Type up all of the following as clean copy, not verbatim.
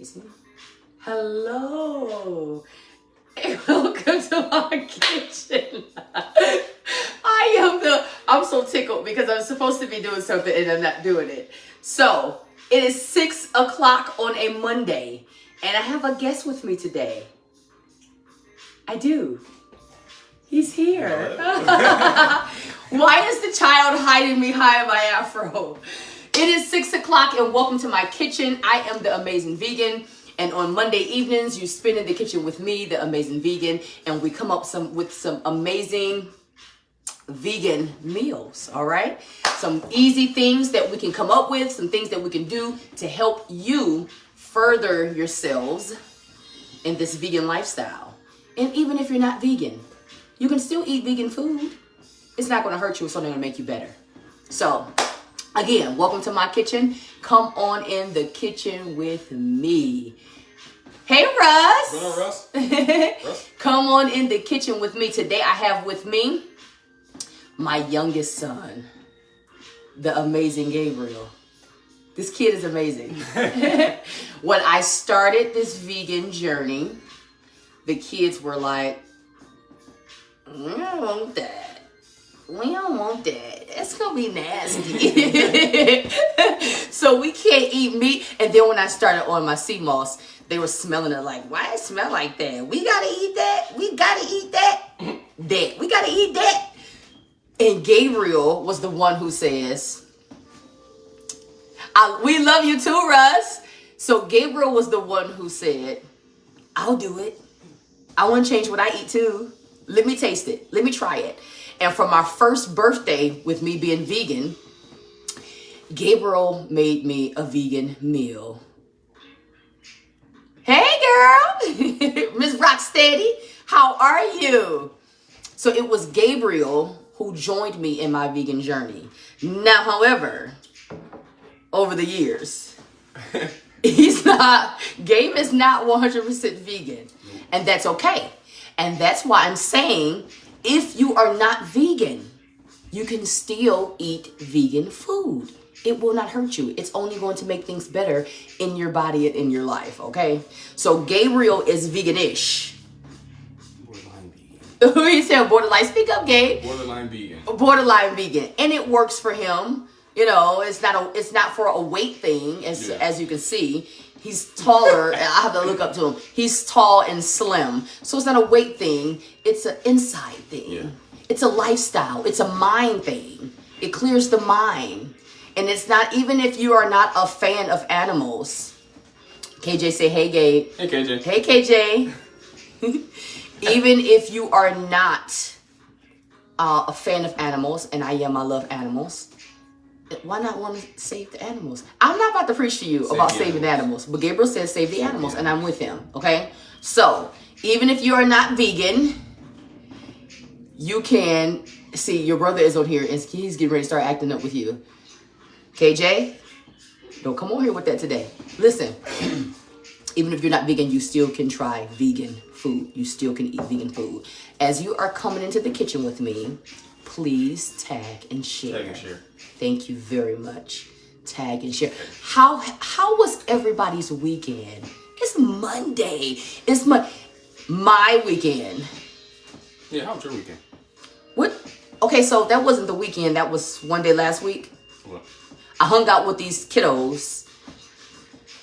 Excuse me. Hello. And welcome to my kitchen. I'm so tickled because I'm supposed to be doing something and I'm not doing it. So, it is 6 o'clock on a Monday, and I have a guest with me today. I do. He's here. Why is the child hiding behind my afro? It is 6 o'clock and welcome to my kitchen. I am the Amazing Vegan. And on Monday evenings, you spend in the kitchen with me, the Amazing Vegan, and we come up with some amazing vegan meals, all right? Some easy things that we can come up with, some things that we can do to help you further yourselves in this vegan lifestyle. And even if you're not vegan, you can still eat vegan food. It's not going to hurt you. It's only going to make you better. So, again, welcome to my kitchen. Come on in the kitchen with me. Hey, Russ. What's up, Russ? Russ? Come on in the kitchen with me. Today I have with me my youngest son, the amazing Gabriel. This kid is amazing. When I started this vegan journey, the kids were like, we don't want that. We don't want that. That's going to be nasty. So we can't eat meat. And then when I started on my sea moss, they were smelling it like, why it smell like that? We got to eat that. We got to eat that. We got to eat that. And Gabriel was the one who says, we love you too, Russ. So Gabriel was the one who said, I'll do it. I want to change what I eat too. Let me taste it. Let me try it. And for my first birthday with me being vegan, Gabriel made me a vegan meal. Hey girl, Miss Rocksteady, how are you? So it was Gabriel who joined me in my vegan journey. Now, however, over the years, Gabe is not 100% vegan. And that's okay. And that's why I'm saying, if you are not vegan, you can still eat vegan food. It will not hurt you. It's only going to make things better in your body and in your life, okay? So Gabriel is vegan-ish. Borderline vegan. He said borderline. Speak up, Gabe. Borderline vegan. Borderline vegan. And it works for him. You know, it's not for a weight thing, as you can see. He's taller. I have to look up to him. He's tall and slim. So it's not a weight thing. It's an inside thing. Yeah. It's a lifestyle. It's a mind thing. It clears the mind. And it's not, even if you are not a fan of animals. KJ say, hey, Gabe. Hey, KJ. Hey, KJ. Even if you are not a fan of animals, and I love animals, why not want to save the animals? I'm not about to preach to you about saving animals, but Gabriel says save the animals, and I'm with him, okay? So, even if you are not vegan, you can, see, your brother is on here, and he's getting ready to start acting up with you. KJ, don't come on here with that today. Listen, even if you're not vegan, you still can try vegan food. You still can eat vegan food. As you are coming into the kitchen with me, please tag and share. Tag and share. Thank you very much. Tag and share. How was everybody's weekend? It's Monday. It's my weekend. Yeah, how was your weekend? What? Okay, so that wasn't the weekend. That was one day last week. What? I hung out with these kiddos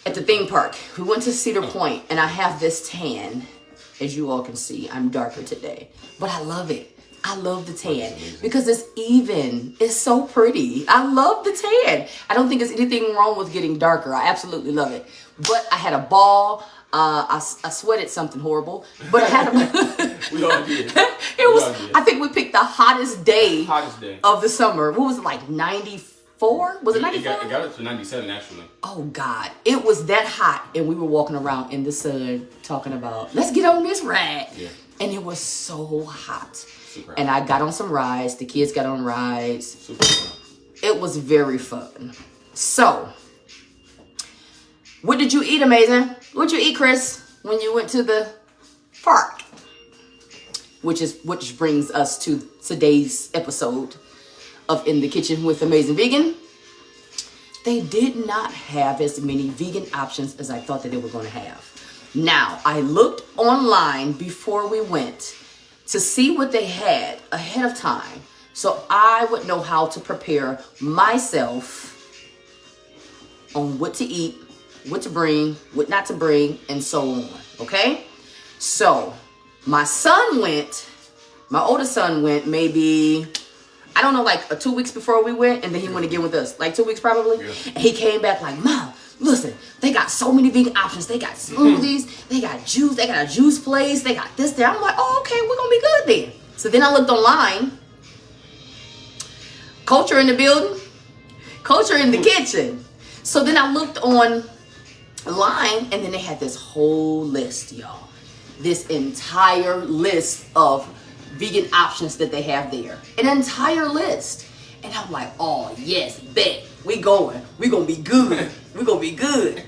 at the theme park. We went to Cedar Point, and I have this tan. As you all can see, I'm darker today. But I love it. I love the tan because it's even. It's so pretty. I love the tan. I don't think there's anything wrong with getting darker. I absolutely love it. But I had a ball. I sweated something horrible. But I had a... We all did. I think we picked the hottest day of the summer. What was it, like 94? Was it 94? It got up to 97, actually. Oh, God. It was that hot. And we were walking around in the sun talking about, let's get on this ride. Yeah. And it was so hot. Super and I got on some rides. The kids got on rides. Super fun. It was very fun. So, what did you eat, Amazing? What did you eat, Chris, when you went to the park? Which brings us to today's episode of In the Kitchen with Amazing Vegan. they did not have as many vegan options as I thought that they were going to have. Now, I looked online before we went to see what they had ahead of time, so I would know how to prepare myself on what to eat, what to bring, what not to bring, and so on. Okay? So, my oldest son went maybe, I don't know, like 2 weeks before we went, and then he went again with us. Like 2 weeks probably. Yeah. And he came back like, Mom, listen, they got so many vegan options. They got smoothies, they got juice, they got a juice place, they got this there. I'm like, oh, okay, we're going to be good then. So then I looked online. Culture in the building, culture in the kitchen. So then I looked online, and then they had this whole list, y'all. This entire list of vegan options that they have there. An entire list. And I'm like, oh, yes, bet. We going. We going to be good. We going to be good.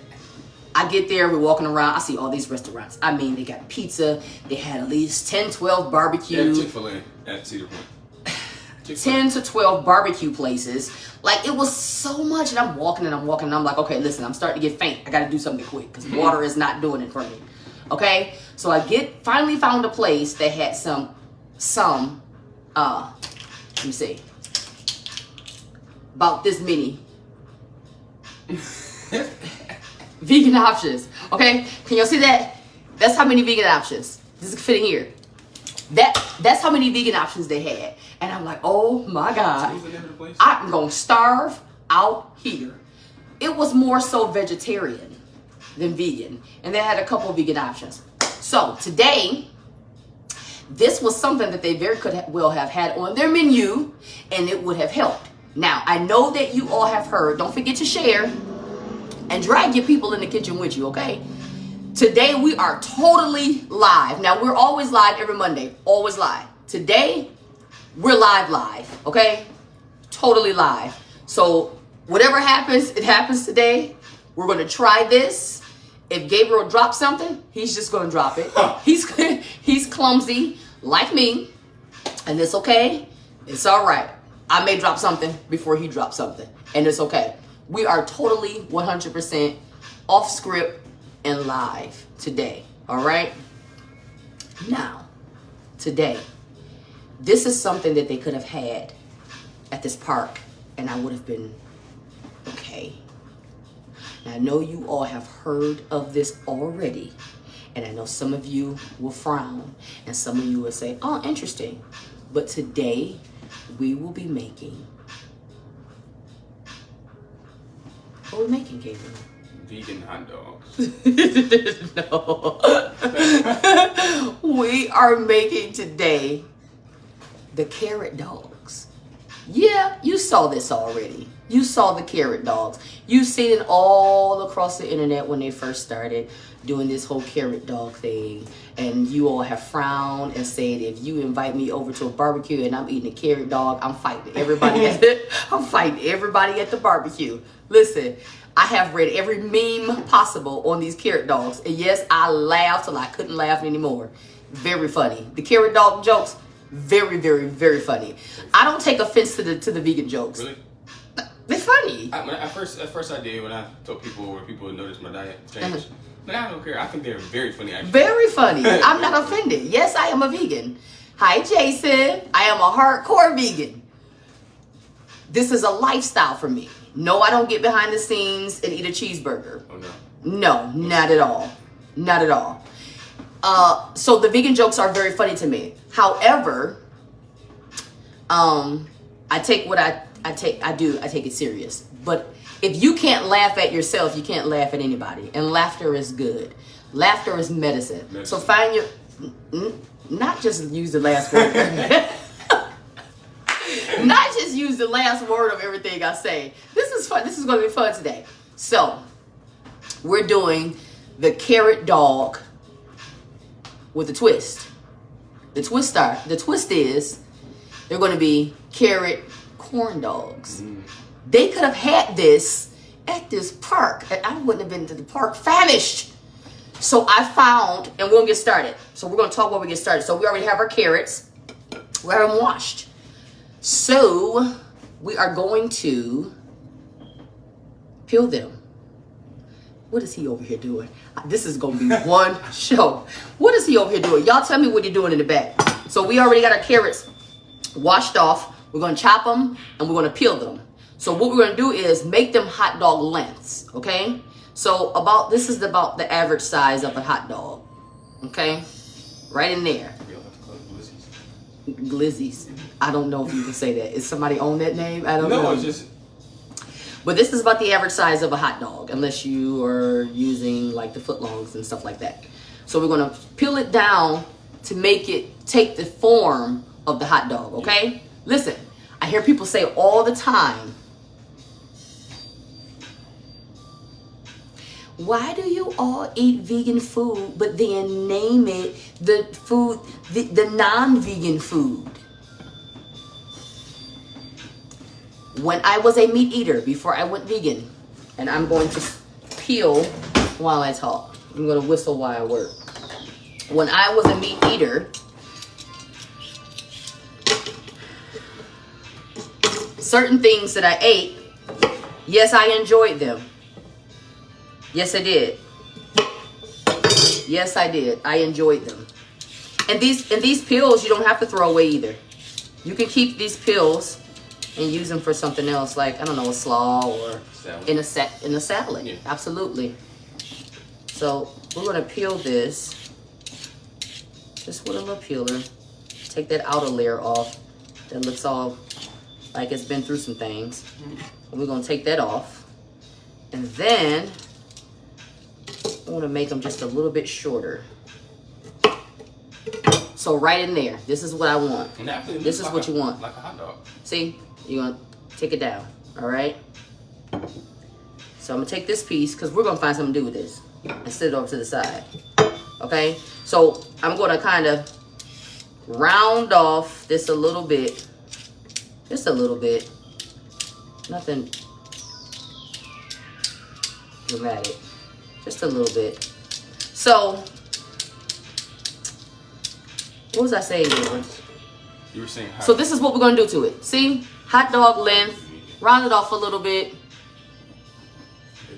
I get there, we're walking around, I see all these restaurants. I mean, they got pizza. They had at least 10, 12 barbecue. Yeah, Chick-fil-A at Cedar Point. 10 to 12 barbecue places. Like, it was so much. And I'm walking and I'm like, okay, listen, I'm starting to get faint. I got to do something quick because water is not doing it for me. Okay? So I finally found a place that had some, let me see, about this many vegan options. Okay? Can y'all see that? That's how many vegan options. This is fitting here. That's how many vegan options they had. And I'm like, oh my God, I'm going to starve out here. It was more so vegetarian than vegan. And they had a couple of vegan options. So today, this was something that they very well have had on their menu, and it would have helped. Now, I know that you all have heard, don't forget to share and drag your people in the kitchen with you, okay? Today, we are totally live. Now, we're always live every Monday, always live. Today, we're live, okay? Totally live. So, whatever happens, it happens today. We're going to try this. If Gabriel drops something, he's just going to drop it. He's clumsy, like me, and it's okay. It's all right. I may drop something before he drops something, and it's okay. We are totally 100% off script and live today, all right? Now, today, this is something that they could have had at this park, and I would have been okay. Now, I know you all have heard of this already, and I know some of you will frown, and some of you will say, oh, interesting. But today, we will be making, what are we making, Gabriel? Vegan hot dogs. No. We are making today the carrot dogs. Yeah, you saw this already. You saw the carrot dogs. You've seen it all across the internet when they first started doing this whole carrot dog thing. And you all have frowned and said, if you invite me over to a barbecue and I'm eating a carrot dog, I'm fighting everybody at the barbecue. Listen, I have read every meme possible on these carrot dogs. And yes, I laughed till I couldn't laugh anymore. Very funny. The carrot dog jokes, very, very, very funny. I don't take offense to the vegan jokes. Really? They're funny. At first I did when I told people where people would notice my diet change. But I don't care. I think they're very funny, actually. Very funny. I'm not offended. Yes, I am a vegan. Hi, Jason. I am a hardcore vegan. This is a lifestyle for me. No, I don't get behind the scenes and eat a cheeseburger. Oh, no. No, not at all. Not at all. So the vegan jokes are very funny to me. However, I take what I take it serious. But if you can't laugh at yourself, you can't laugh at anybody. And laughter is good. Laughter is medicine. So find your, not just use the last word. Not just use the last word of everything I say. This is fun. This is going to be fun today. So we're doing the carrot dog with a twist. The twist is they're going to be carrot corn dogs. They could have had this at this park, and I wouldn't have been to the park famished. So I found, and we'll get started. So we're going to talk while we get started. So we already have our carrots. We have them washed. So we are going to Peel them. What is he over here doing? This is going to be one show. What is he over here doing? Y'all tell me what he's doing in the back. So we already got our carrots washed off. We're going to chop them and we're going to peel them. So what we're going to do is make them hot dog lengths, okay? So this is about the average size of a hot dog, okay? Right in there. Glizzies. I don't know if you can say that. Is somebody own that name? I don't know. No, it's just... But this is about the average size of a hot dog, unless you are using like the footlongs and stuff like that. So we're going to peel it down to make it take the form of the hot dog, okay? Listen, I hear people say all the time, why do you all eat vegan food, but then name it the non-vegan food? When I was a meat eater, before I went vegan, and I'm going to peel while I talk. I'm going to whistle while I work. When I was a meat eater, certain things that I ate, yes, I enjoyed them. Yes, I did. Yes, I did. I enjoyed them. And these pills, you don't have to throw away either. You can keep these pills and use them for something else, like, I don't know, a slaw or salad. in a salad. Yeah. Absolutely. So we're going to peel this just with a little peeler. Take that outer layer off. That looks all like it's been through some things. And we're going to take that off. And then I want to make them just a little bit shorter. So right in there, this is what I want. This is what you want. Like a hot dog. See? You're going to take it down, all right? So I'm going to take this piece, because we're going to find something to do with this, and set it over to the side, okay? So I'm going to kind of round off this a little bit, just a little bit, nothing dramatic, just a little bit. So, what was I saying, Gabriel? You were saying hot. So this is what we're going to do to it. See? Hot dog length. Round it off a little bit.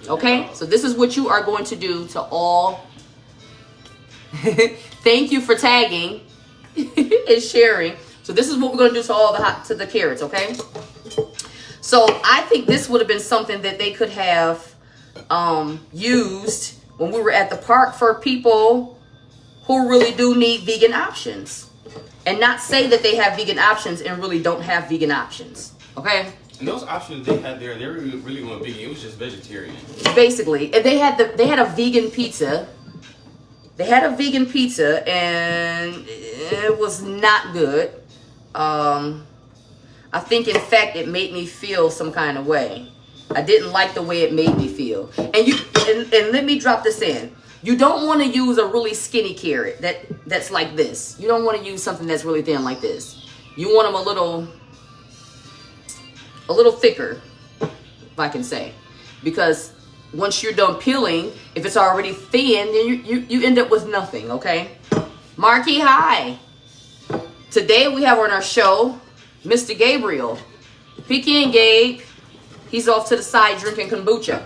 Okay? So this is what you are going to do to all. Thank you for tagging and sharing. So this is what we're going to do to all the carrots, okay? So I think this would have been something that they could have used when we were at the park for people who really do need vegan options. And not say that they have vegan options and really don't have vegan options. Okay? And those options they had there, they really weren't vegan. It was just vegetarian. Basically. And they had a vegan pizza. They had a vegan pizza and it was not good. I think in fact it made me feel some kind of way. I didn't like the way it made me feel. And let me drop this in. You don't want to use a really skinny carrot that's like this. You don't want to use something that's really thin like this. You want them a little thicker, if I can say. Because once you're done peeling, if it's already thin, then you end up with nothing, okay? Marky, hi. Today we have on our show, Mr. Gabriel. Peeky and Gabe, he's off to the side drinking kombucha.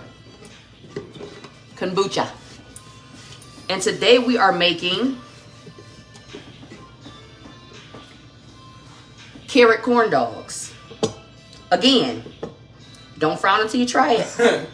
Kombucha. And today we are making carrot corn dogs. Again, don't frown until you try it.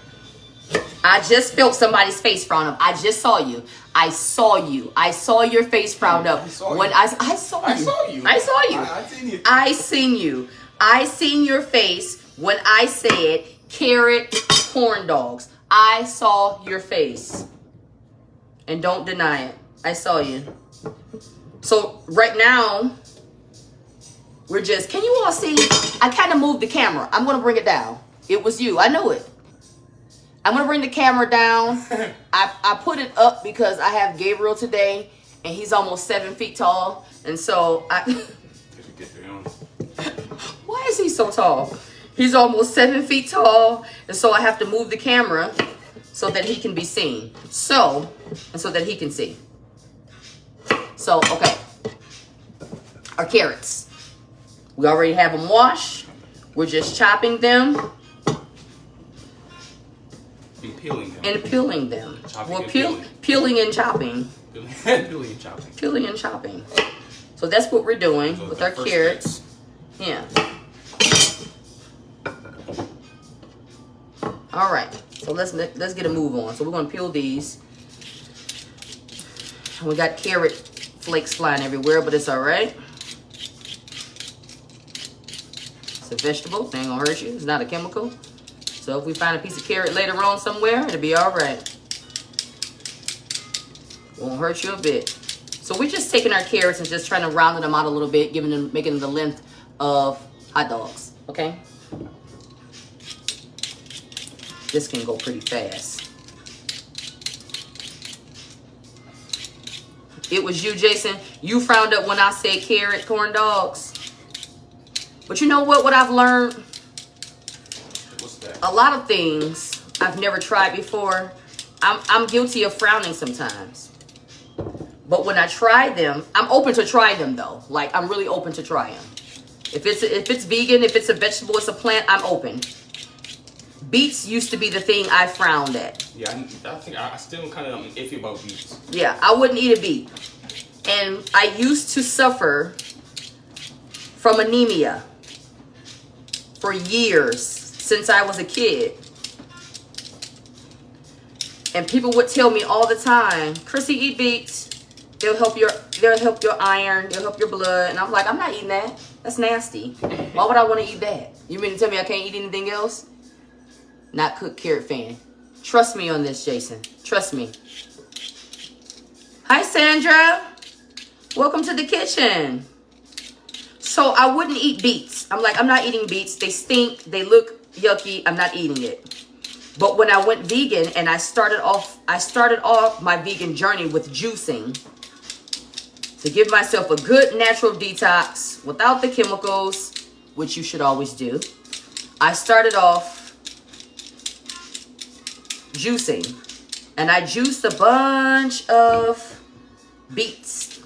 I just felt somebody's face frown up. I just saw you. I saw you. I saw your face frown up. When I saw you. I seen you. I seen you. I seen your face when I said carrot corn dogs. I saw your face. And don't deny it. I saw you. So right now, we're just, can you all see? I kind of moved the camera. I'm going to bring it down. It was you. I knew it. I'm going to bring the camera down. I put it up because I have Gabriel today, and he's almost 7 feet tall. And so why is he so tall? He's almost 7 feet tall. And so I have to move the camera so that he can be seen. So that he can see. So, okay. Our carrots. We already have them washed. We're just chopping them. peeling them. And peeling them. Chopping Well, and peeling. peeling and chopping. Peeling and chopping. Peeling and chopping. So that's what we're doing So with the our first carrots. Yeah. All right. So let's get a move on. So we're gonna peel these. And we got carrot flakes flying everywhere, but it's all right. It's a vegetable. It ain't gonna hurt you. It's not a chemical. So if we find a piece of carrot later on somewhere, it'll be all right. Won't hurt you a bit. So we're just taking our carrots and just trying to round them out a little bit, making them the length of hot dogs. Okay. This can go pretty fast. It was you, Jason. You frowned up when I said carrot corn dogs. But you know what? What I've learned, What's that? a lot of things I've never tried before. I'm guilty of frowning sometimes. But when I try them, I'm open to try them though. Like, I'm really open to try them. If it's vegan, if it's a vegetable, it's a plant, I'm open. Beets used to be the thing I frowned at. Yeah, I think I still kind of iffy about beets. Yeah, I wouldn't eat a beet. And I used to suffer from anemia for years since I was a kid. And people would tell me all the time, Chrissy, eat beets. They'll help your iron, they'll help your blood. And I'm like, I'm not eating that. That's nasty. Why would I want to eat that? You mean to tell me I can't eat anything else? Not cooked carrot fan. Trust me on this, Jason. Trust me. Hi, Sandra. Welcome to the kitchen. So I wouldn't eat beets. I'm like, I'm not eating beets. They stink. They look yucky. I'm not eating it. But when I went vegan and I started off my vegan journey with juicing to give myself a good natural detox without the chemicals, which you should always do. I started off juicing, and I juiced a bunch of beets.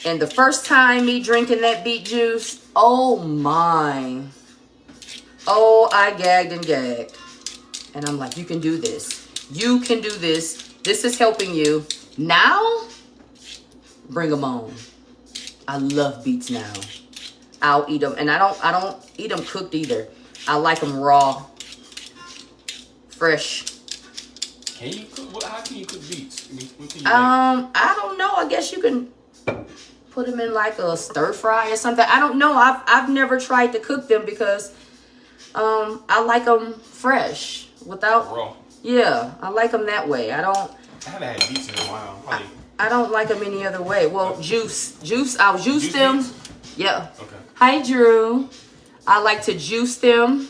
And the first time me drinking that beet juice, oh my. Oh, I gagged and gagged. And I'm like, you can do this. You can do this. This is helping you. Now, bring them on. I love beets now. I'll eat them. And I don't eat them cooked either. I like them raw. Fresh. Can you cook? How can you cook beets? I don't know. I guess you can put them in like a stir fry or something. I don't know. I've never tried to cook them because I like them fresh without raw. Yeah, I like them that way. I haven't had beets in a while. Probably. I don't like them any other way. Well, juice. I'll juice them. Beets? Yeah. Okay. Hi, Drew. I like to juice them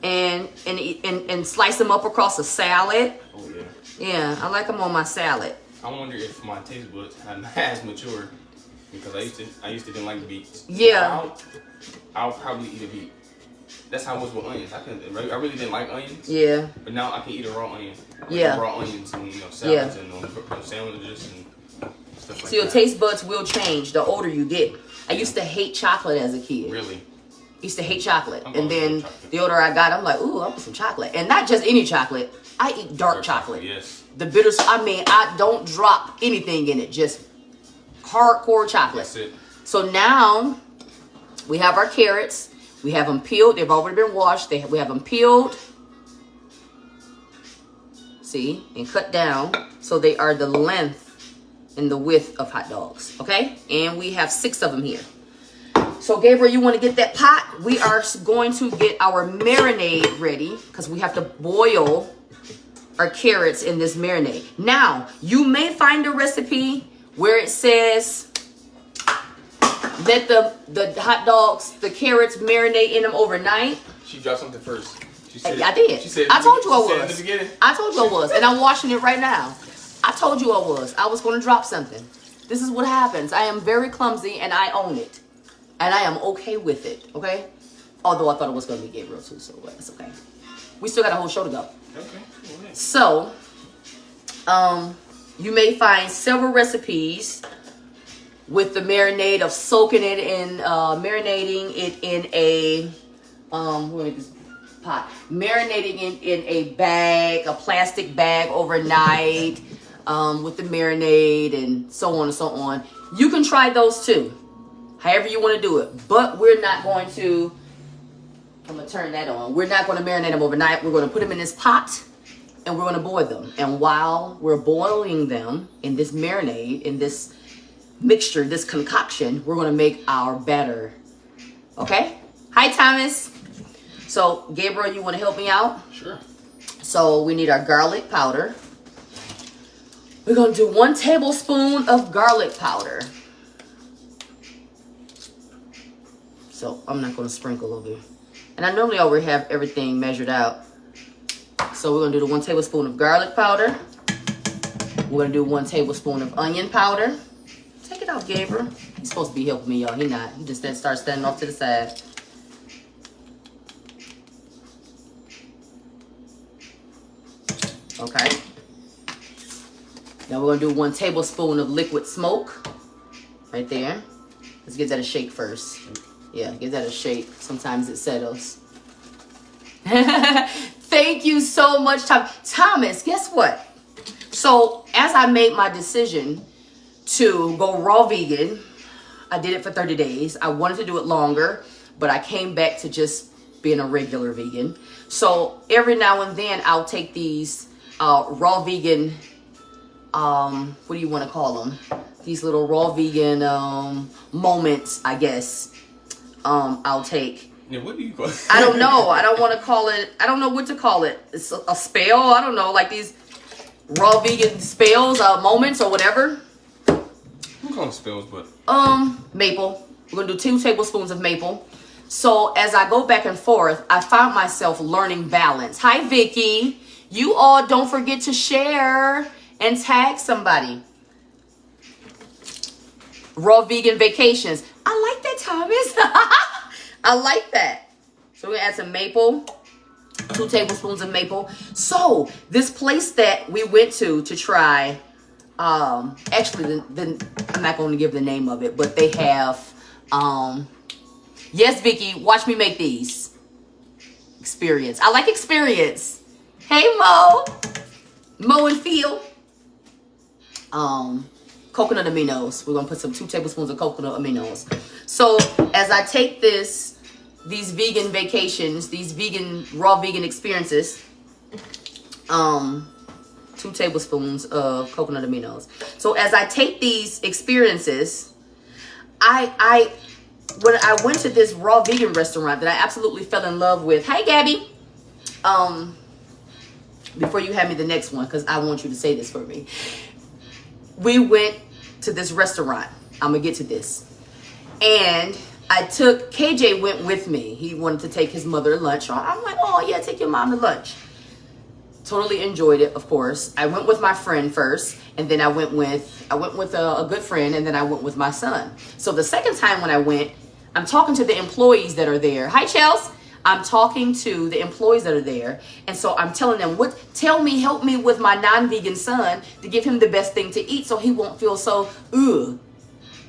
and slice them up across a salad. Oh yeah. Yeah, I like them on my salad. I wonder if my taste buds has matured because I used to didn't like beets. Yeah. I'll probably eat a beet. That's how I was with onions. I really didn't like onions. Yeah. But now I can eat a raw onion. Yeah. Raw onions and salads and sandwiches and stuff like that. So your taste buds will change the older you get. I used to hate chocolate as a kid. Really? Used to hate chocolate. And then the older I got, I'm like, ooh, I want some chocolate. And not just any chocolate. I eat dark chocolate. Yes. The bitters, I don't drop anything in it. Just hardcore chocolate. That's it. So now we have our carrots. We have them peeled. They've already been washed. We have them peeled. See? And cut down. So they are the length and the width of hot dogs. Okay? And we have 6 of them here. So Gabriel, you want to get that pot? We are going to get our marinade ready because we have to boil our carrots in this marinade. Now, you may find a recipe where it says let the hot dogs, the carrots marinate in them overnight. She dropped something first. She said, I did. She said, I told you I in the was. beginning. I told you I was. And I'm washing it right now. I told you I was. I was going to drop something. This is what happens. I am very clumsy and I own it. And I am okay with it. Okay? Although I thought it was going to be Gabriel too, so that's okay. We still got a whole show to go. Okay. So, you may find several recipes with the marinade of soaking it in, marinating it in a pot. Marinating in a bag, a plastic bag overnight with the marinade and so on and so on. You can try those too, however you want to do it. But we're not going to, I'm going to turn that on. We're not going to marinate them overnight. We're going to put them in this pot and we're going to boil them. And while we're boiling them in this marinade, in this mixture, this concoction, we're going to make our batter. Okay? Hi, Thomas. So, Gabriel, you want to help me out? Sure. So, we need our garlic powder. We're going to do 1 tablespoon of garlic powder. So, I'm not going to sprinkle over here. And I normally already have everything measured out. So, we're going to do the 1 tablespoon of garlic powder. We're going to do 1 tablespoon of onion powder. Take it out, Gabriel. He's supposed to be helping me, y'all. He not. He just starts standing off to the side. Okay. Now we're going to do 1 tablespoon of liquid smoke. Right there. Let's give that a shake first. Yeah, give that a shake. Sometimes it settles. Thank you so much, Thomas. Guess what? So, as I made my decision to go raw vegan, I did it for 30 days. I wanted to do it longer, but I came back to just being a regular vegan. So, every now and then, I'll take these raw vegan, what do you want to call them? These little raw vegan moments, I guess. I'll take. Yeah, what do you call it? I don't know. I don't want to call it. I don't know what to call it. It's a spell. I don't know. Like these raw vegan spells, moments or whatever. We call them spells, but. Maple. We're going to do 2 tablespoons of maple. So as I go back and forth, I found myself learning balance. Hi, Vicky. You all don't forget to share and tag somebody. Raw vegan vacations. I like that, Thomas. I like that. So we're going to add some maple. 2 tablespoons of maple. So this place that we went to try, actually, I'm not going to give the name of it, but they have, yes, Vicky, watch me make these. Experience. I like experience. Hey, Mo and Phil. Coconut aminos. We're going to put some 2 tablespoons of coconut aminos. So as I take these vegan vacations, these raw vegan experiences, 2 tablespoons of coconut aminos. So as I take these experiences, when I went to this raw vegan restaurant that I absolutely fell in love with. Hi, Gabby. Before you have me the next one, because I want you to say this for me. We went to this restaurant. I'm going to get to this. And KJ went with me. He wanted to take his mother to lunch. I'm like, oh, yeah, take your mom to lunch. Totally enjoyed it, of course. I went with my friend first, and then I went with a good friend, and then I went with my son. So the second time when I went, I'm talking to the employees that are there. Hi, Chels. I'm talking to the employees that are there, and so I'm telling them, help me with my non-vegan son to give him the best thing to eat so he won't feel so, ugh.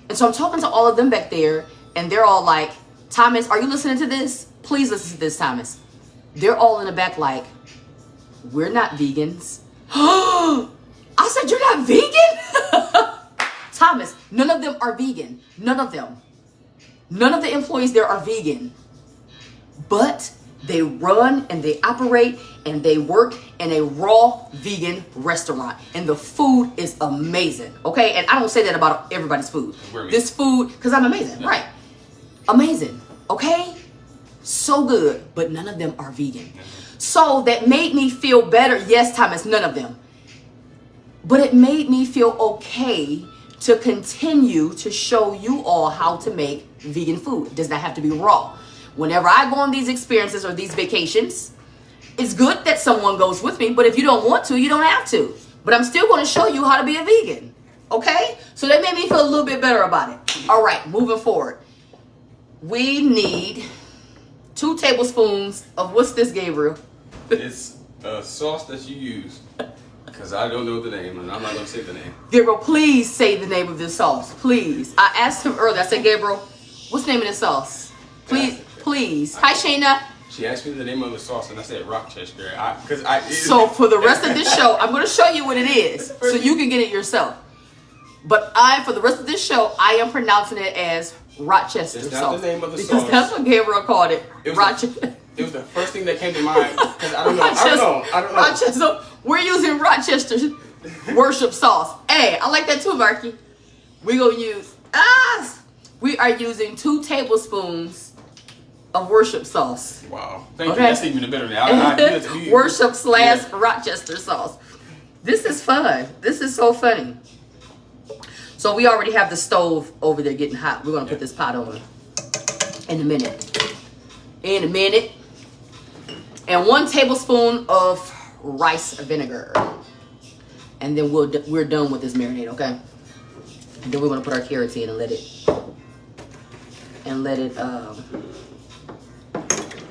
And so I'm talking to all of them back there, and they're all like, Thomas, are you listening to this? Please listen to this, Thomas. They're all in the back like, we're not vegans. I said, you're not vegan? Thomas, none of them are vegan. None of them. None of the employees there are vegan. But they run and they operate and they work in a raw vegan restaurant. And the food is amazing. Okay? And I don't say that about everybody's food. This food, because I'm amazing. Yeah. Right. Amazing. Okay? So good. But none of them are vegan. So that made me feel better. Yes, Thomas, none of them. But it made me feel okay to continue to show you all how to make vegan food. It does not have to be raw. Whenever I go on these experiences or these vacations, it's good that someone goes with me, but if you don't want to, you don't have to. But I'm still going to show you how to be a vegan. Okay? So that made me feel a little bit better about it. All right, moving forward. We need 2 tablespoons of, what's this, Gabriel? It's a sauce that you use. Because I don't know the name, and I'm not going to say the name. Gabriel, please say the name of this sauce. Please. I asked him earlier. I said, Gabriel, what's the name of this sauce? Please. Please. Hi, Shayna. She asked me the name of the sauce, and I said Rochester. So for the rest of this show, I'm going to show you what it is, so you can get it yourself. But for the rest of this show, I am pronouncing it as Rochester It's sauce. not the name of the because sauce. that's what Gabriel called it. Rochester. It was the first thing that came to mind. Because I don't know. Rochester. We're using Rochester worship sauce. Hey, I like that too, Marky. We're going to use, we are using 2 tablespoons of worship sauce. Wow. Thank you. That's even better now. Worship / Rochester sauce. This is fun. This is so funny. So we already have the stove over there getting hot. We're going to put this pot on in a minute. And 1 tablespoon of rice vinegar. And then we're done with this marinade, okay? And then we're going to put our carrots in and let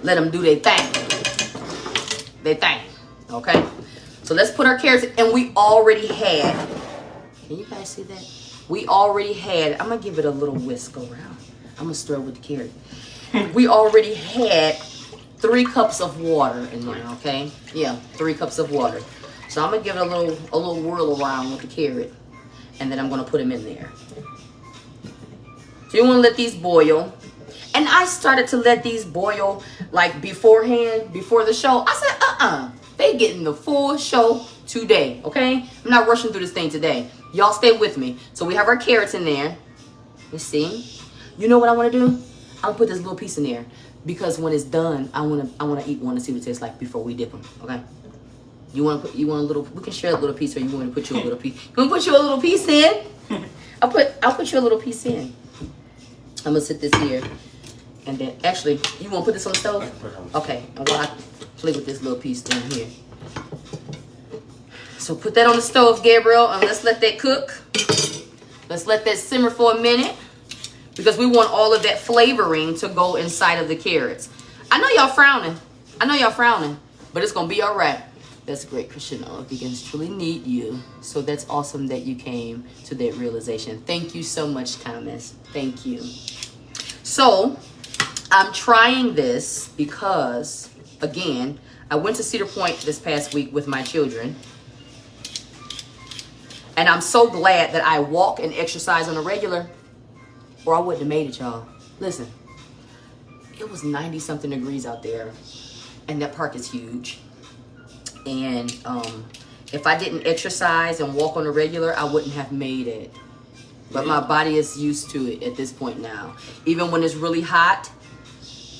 them do their thing. Okay? So let's put our carrots in. And we already had, can you guys see that? We already had, I'm going to give it a little whisk around. I'm going to stir with the carrot. We already had 3 cups of water in there, okay? Yeah, 3 cups of water. So I'm going to give it a little whirl around with the carrot. And then I'm going to put them in there. So you want to let these boil. And I started to let these boil like beforehand, before the show. I said, they getting the full show today, okay? I'm not rushing through this thing today. Y'all stay with me. So we have our carrots in there. You see? You know what I want to do? I'm going to put this little piece in there. Because when it's done, I want to eat one to see what it tastes like before we dip them, okay? You want a little, we can share a little piece, or you want to put you a little piece. You want to put you a little piece in? I'll put you a little piece in. I'm going to sit this here. And then, actually, you want to put this on the stove? Okay. And while I play with this little piece down here. So put that on the stove, Gabriel, and let's let that cook. Let's let that simmer for a minute. Because we want all of that flavoring to go inside of the carrots. I know y'all frowning. But it's going to be all right. That's great, Christian. All vegans truly need you. So that's awesome that you came to that realization. Thank you so much, Thomas. Thank you. So I'm trying this because, again, I went to Cedar Point this past week with my children. And I'm so glad that I walk and exercise on a regular, or I wouldn't have made it, y'all. Listen, it was 90-something degrees out there, and that park is huge. And if I didn't exercise and walk on a regular, I wouldn't have made it. But my body is used to it at this point now. Even when it's really hot,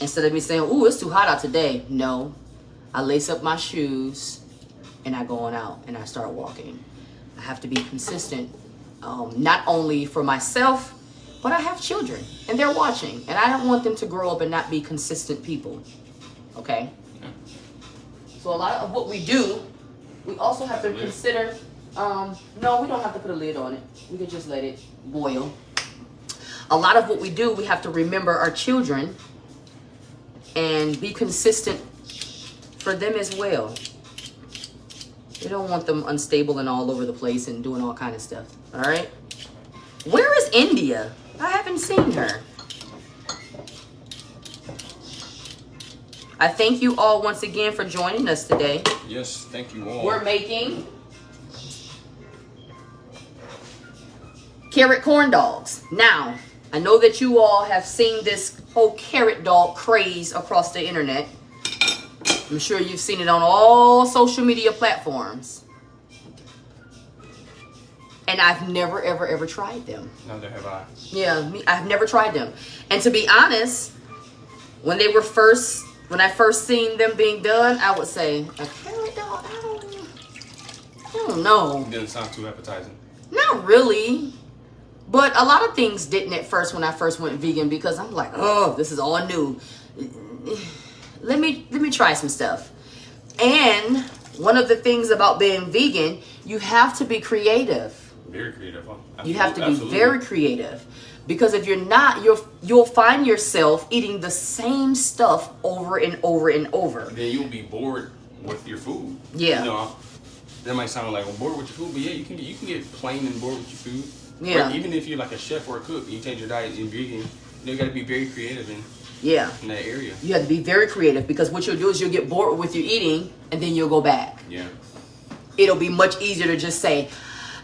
instead of me saying, ooh, it's too hot out today, no. I lace up my shoes, and I go on out, and I start walking. I have to be consistent, not only for myself, but I have children, and they're watching. And I don't want them to grow up and not be consistent people, okay? So a lot of what we do, we also have to consider, no, we don't have to put a lid on it. We can just let it boil. A lot of what we do, we have to remember our children and be consistent for them as well. We don't want them unstable and all over the place and doing all kind of stuff, all right? Where is India? I haven't seen her. I thank you all once again for joining us today. Yes, thank you all. We're making carrot corn dogs. Now, I know that you all have seen this whole carrot dog craze across the internet. I'm sure you've seen it on all social media platforms. And I've never, ever, ever tried them. Neither have I. Yeah, I've never tried them. And to be honest, when I first seen them being done, I would say, a carrot dog, I don't know. It didn't sound too appetizing. Not really. But a lot of things didn't at first when I first went vegan, because I'm like, oh, this is all new. Let me try some stuff. And one of the things about being vegan, you have to be creative. Very creative. Huh? You have to be very creative. Because if you're not, you'll find yourself eating the same stuff over and over and over. Then you'll be bored with your food. Yeah. You know, that might sound like I'm bored with your food, but yeah, you can get plain and bored with your food. Yeah. Or even if you're like a chef or a cook, you change your diet, you're vegan, You got to be very creative in that area. You have to be very creative, because what you'll do is you'll get bored with your eating and then you'll go back. Yeah. It'll be much easier to just say,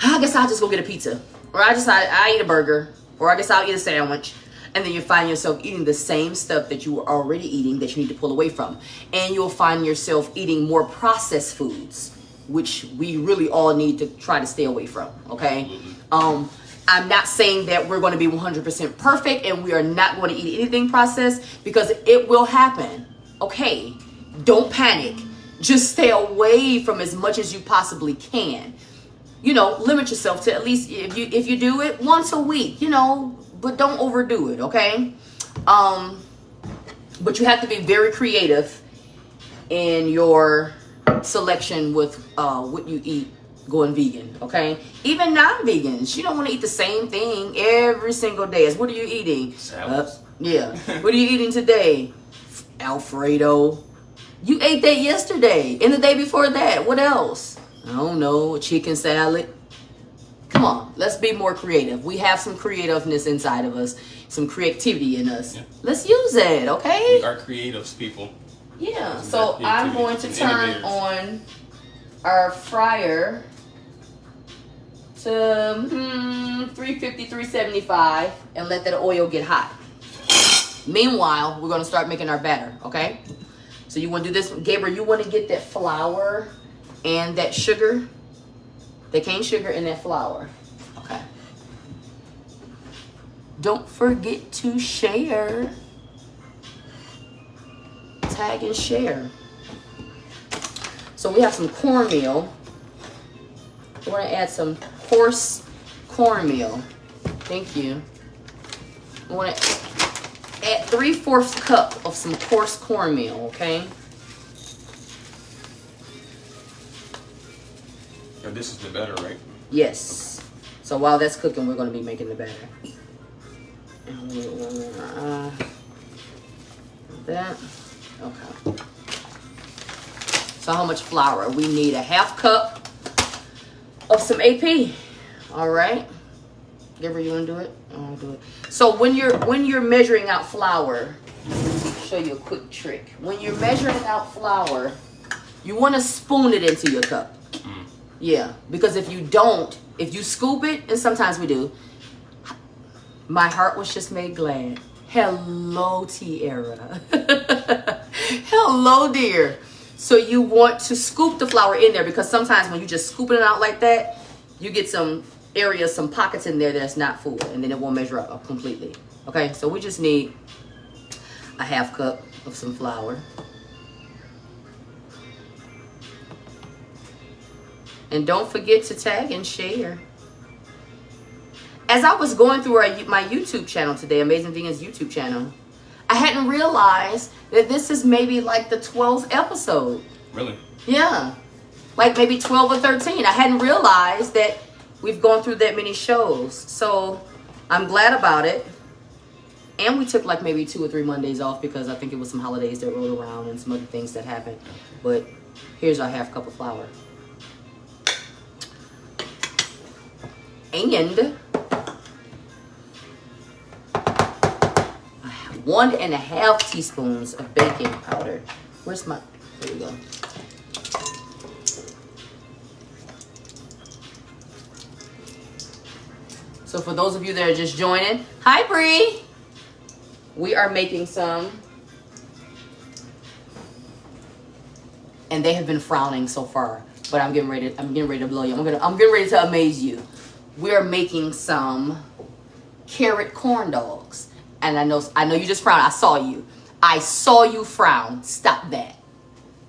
I guess I'll just go get a pizza, or I eat a burger, or I guess I'll eat a sandwich. And then you find yourself eating the same stuff that you were already eating that you need to pull away from. And you'll find yourself eating more processed foods, which we really all need to try to stay away from, okay? I'm not saying that we're going to be 100% perfect and we are not going to eat anything processed, because it will happen, okay? Don't panic. Just stay away from as much as you possibly can. You know, limit yourself to at least, if you do it once a week, you know, but don't overdo it, okay? But you have to be very creative in your selection with what you eat going vegan, okay? Even non-vegans, you don't want to eat the same thing every single day. What are you eating? Salads. What are you eating today? Alfredo. You ate that yesterday and the day before that. What else? I don't know, a chicken salad. Come on, let's be more creative. We have some creativeness inside of us, some creativity in us. Yeah. Let's use it, okay? We are creatives, people. Yeah, so I'm going to turn on our fryer to 350, 375 and let that oil get hot. Meanwhile, we're going to start making our batter, okay? So you want to do this. Gabriel, you want to get that flour and that sugar, the cane sugar and that flour. Okay. Don't forget to share. Tag and share. So we have some cornmeal. We're going to add some coarse cornmeal. Thank you. We want to add 3/4 cup of some coarse cornmeal, okay? And this is the batter, right? Yes. So while that's cooking, we're going to be making the batter. That. Okay. So how much flour? We need 1/2 cup of some AP. All right. Gabriel, you want to do it? I'll do it. So when you're measuring out flour, I'll show you a quick trick. When you're measuring out flour, you want to spoon it into your cup. Yeah, because if you don't, if you scoop it, and sometimes we do, my heart was just made glad. Hello, Tiara. Hello, dear. So you want to scoop the flour in there, because sometimes when you just scoop it out like that, you get some areas, some pockets in there that's not full, and then it won't measure up completely. Okay, so we just need 1/2 cup of some flour. And don't forget to tag and share. As I was going through my YouTube channel today, Amazing Vegan's YouTube channel, I hadn't realized that this is maybe like the 12th episode. Really? Yeah. Like maybe 12 or 13. I hadn't realized that we've gone through that many shows. So I'm glad about it. And we took like maybe 2 or 3 Mondays off because I think it was some holidays that rolled around and some other things that happened. But here's our 1/2 cup of flour. And 1.5 teaspoons of baking powder. Where's my, there we go. So for those of you that are just joining, hi Bree. We are making some, and they have been frowning so far, but I'm getting ready to blow you. I'm getting ready to amaze you. We're making some carrot corn dogs. And I know you just frowned. I saw you. I saw you frown. Stop that.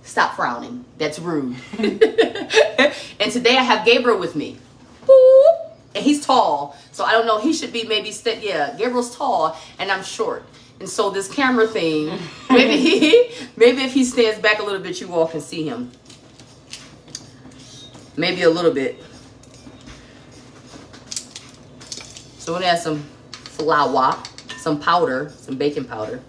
Stop frowning. That's rude. And today I have Gabriel with me. Boop. And he's tall. So I don't know. He should be maybe, Gabriel's tall and I'm short. And so this camera thing, maybe if he stands back a little bit, you all can see him. Maybe a little bit. So we're gonna add some flour, some powder, some baking powder.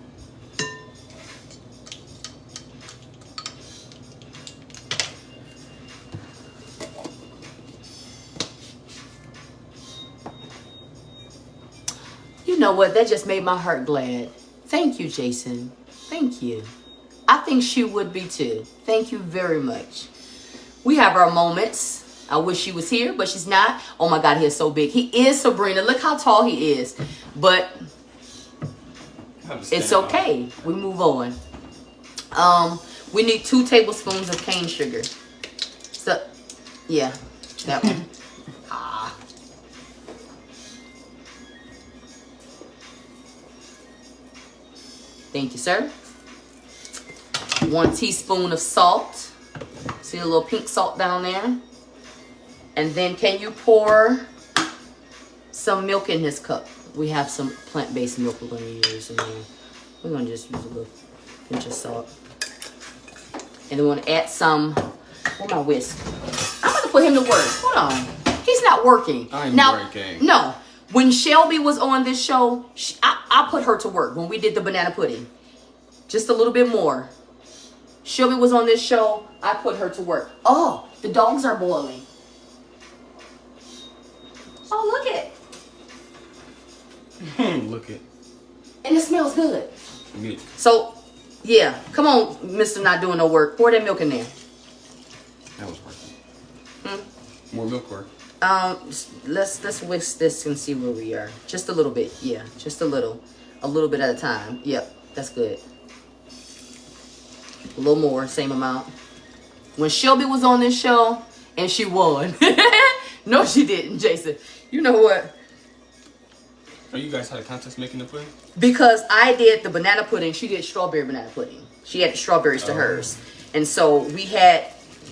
know what? That just made my heart glad. Thank you, Jason. Thank you. I think she would be too. Thank you very much. We have our moments. I wish she was here, but she's not. Oh my God, he is so big. He is, Sabrina. Look how tall he is. But it's okay. We move on. We need 2 tablespoons of cane sugar. So, yeah, that one. Thank you, sir. 1 teaspoon of salt. See a little pink salt down there? And then can you pour some milk in this cup? We have some plant-based milk we're going to use. And then we're going to just use a little pinch of salt. And then we're going to add some, where's my whisk? I'm going to put him to work. Hold on. He's not working. I'm working. No. When Shelby was on this show, I put her to work when we did the banana pudding. Just a little bit more. Shelby was on this show, I put her to work. Oh, the dogs are boiling. Oh, look it. Look it. And it smells good. Milk. So, yeah. Come on, Mr. Not Doing No Work. Pour that milk in there. That was working. More milk work. Let's whisk this and see where we are. Just a little bit. Yeah, just a little. A little bit at a time. Yep, that's good. A little more, same amount. When Shelby was on this show, and she won. No, she didn't, Jason. You know what? Oh, you guys had a contest making the pudding? Because I did the banana pudding, she did strawberry banana pudding. She added strawberries to hers. And so we had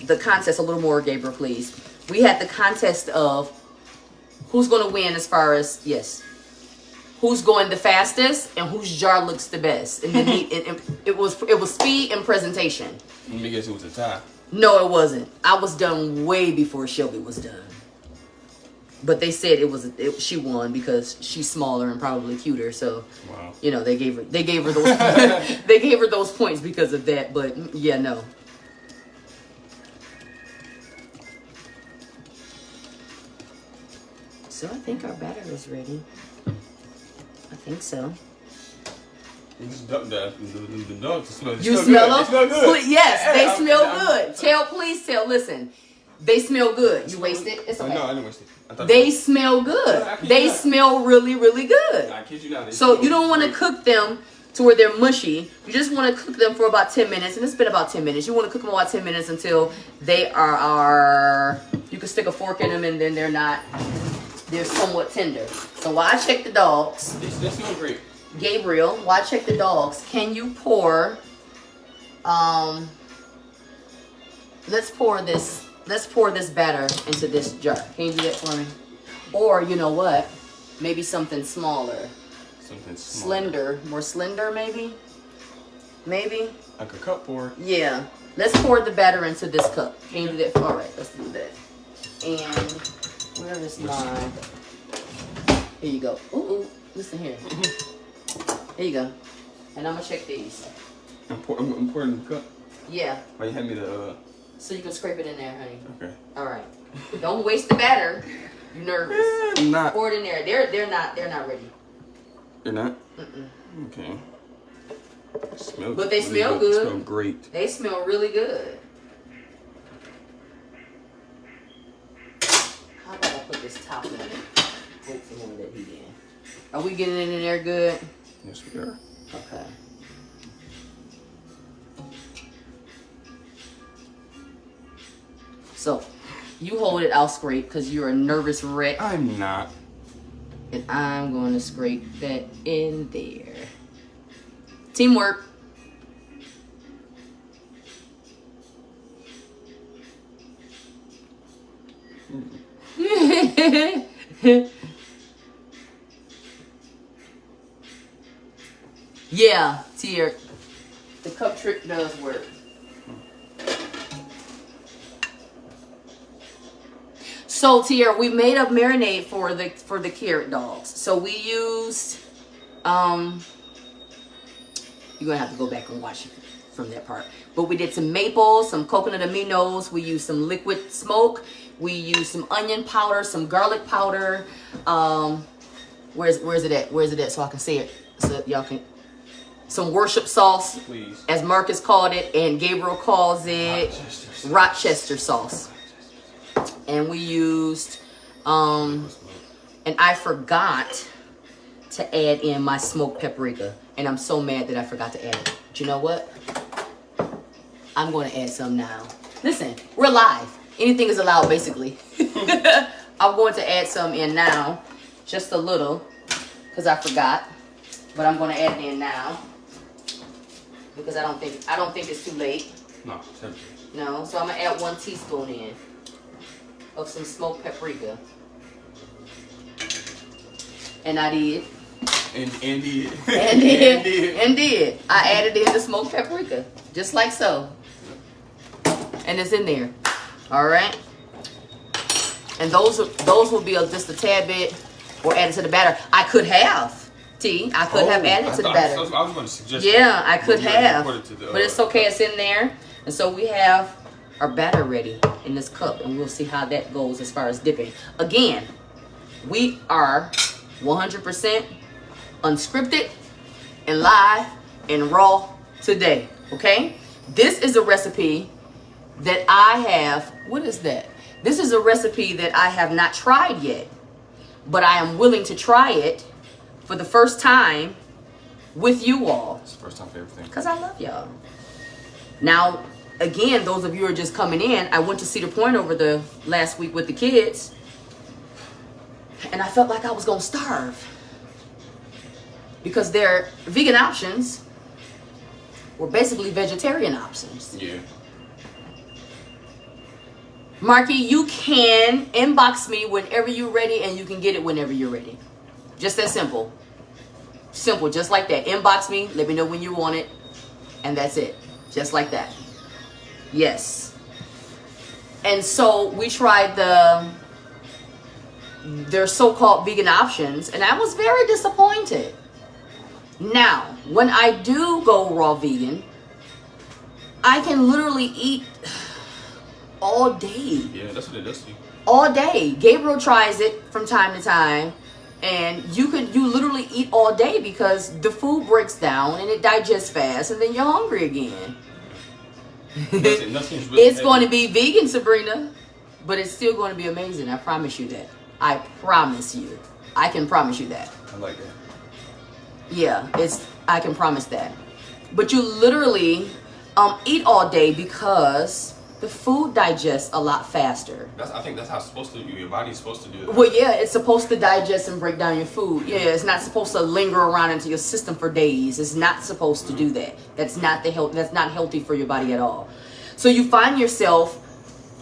the contest, a little more, Gabriel, please. We had the contest of who's going to win as far as, yes, who's going the fastest and whose jar looks the best. And then it was speed and presentation. Let me guess, it was a tie. No, it wasn't. I was done way before Shelby was done. But they said she won because she's smaller and probably cuter. So, wow. You know, they gave her those they gave her those points because of that. But yeah, no. So I think our batter is ready. I think so. The dogs smell. You smell them? They smell good. Yes, they smell good. Please tell. Listen, they smell good. You waste it? It's okay. No, I didn't waste it. They smell good. They smell really, really good. I kid you not. So you don't want to cook them to where they're mushy. You just want to cook them for about 10 minutes. And it's been about 10 minutes. You want to cook them about 10 minutes until they are you can stick a fork in them and then they're somewhat tender. So while I check the dogs. They smell great. Gabriel, while I check the dogs, can you pour, let's pour this batter into this jar. Can you do that for me? Or, you know what? Maybe something smaller. Something smaller. Slender. More slender, maybe? Maybe? Like a cup pour. Yeah. Let's pour the batter into this cup. Can you do that? All right, let's do that. And where is mine? Here you go. Ooh, listen here. There you go. And I'm going to check these. I'm pouring the cup? Yeah. Why you hand me the... So you can scrape it in there, honey. Okay. All right. Don't waste the batter. You're nervous. I'm not. Pour it in there. They're not ready. They're not? Mm-mm. Okay. But they smell good. They smell great. They smell really good. How about I put this top in it? Hopefully one that heat in. Are we getting it in there good? Yes, we are. Okay. So, you hold it, I'll scrape, because you're a nervous wreck. I'm not. And I'm going to scrape that in there. Teamwork. Yeah, Tier. The cup trick does work. So Tier, we made a marinade for the carrot dogs. So we used you're gonna have to go back and watch it from that part. But we did some maple, some coconut aminos, we used some liquid smoke, we used some onion powder, some garlic powder, Where's it at? Where's it at? So I can see it. So y'all can. Some worship sauce, please, as Marcus called it, and Gabriel calls it Rochester sauce. And we used, and I forgot to add in my smoked paprika, and I'm so mad that I forgot to add it. But you know what? I'm going to add some now. Listen, we're live. Anything is allowed, basically. I'm going to add some in now, just a little, because I forgot. But I'm going to add it in now because I don't think it's too late. No, no. So I'm gonna add 1 teaspoon in of some smoked paprika, and I did. And did. And did. I added in the smoked paprika, just like so, and it's in there. All right. And those will be just a tad bit, or added to the batter. I could have. I could have added to the batter. I was going to suggest. Yeah, I could have. But it's okay. It's in there. And so we have our batter ready in this cup. And we'll see how that goes as far as dipping. Again, we are 100% unscripted and live and raw today. Okay? This is a recipe that I have. What is that? This is a recipe that I have not tried yet. But I am willing to try it for the first time with you all. It's the first time for everything. Because I love y'all. Now, again, those of you who are just coming in, I went to Cedar Point over the last week with the kids. And I felt like I was going to starve. Because their vegan options were basically vegetarian options. Yeah. Marky, you can inbox me whenever you're ready, and you can get it whenever you're ready. Just that simple. Simple, just like that. Inbox me, let me know when you want it, and that's it. Just like that. Yes. And so we tried their so-called vegan options, and I was very disappointed. Now, when I do go raw vegan, I can literally eat all day. Yeah, that's what it does to you. All day. Gabriel tries it from time to time. And you literally eat all day because the food breaks down and it digests fast, and then you're hungry again. Nothing's really it's going to be vegan, Sabrina, but it's still going to be amazing. I promise you that. I promise you. I can promise you that. I like that. Yeah, I can promise that. But you literally eat all day because the food digests a lot faster. I think that's how it's supposed to do. Your body's supposed to do it. Well, yeah, it's supposed to digest and break down your food. Yeah, it's not supposed to linger around into your system for days. It's not supposed to do that. That's not healthy for your body at all. So you find yourself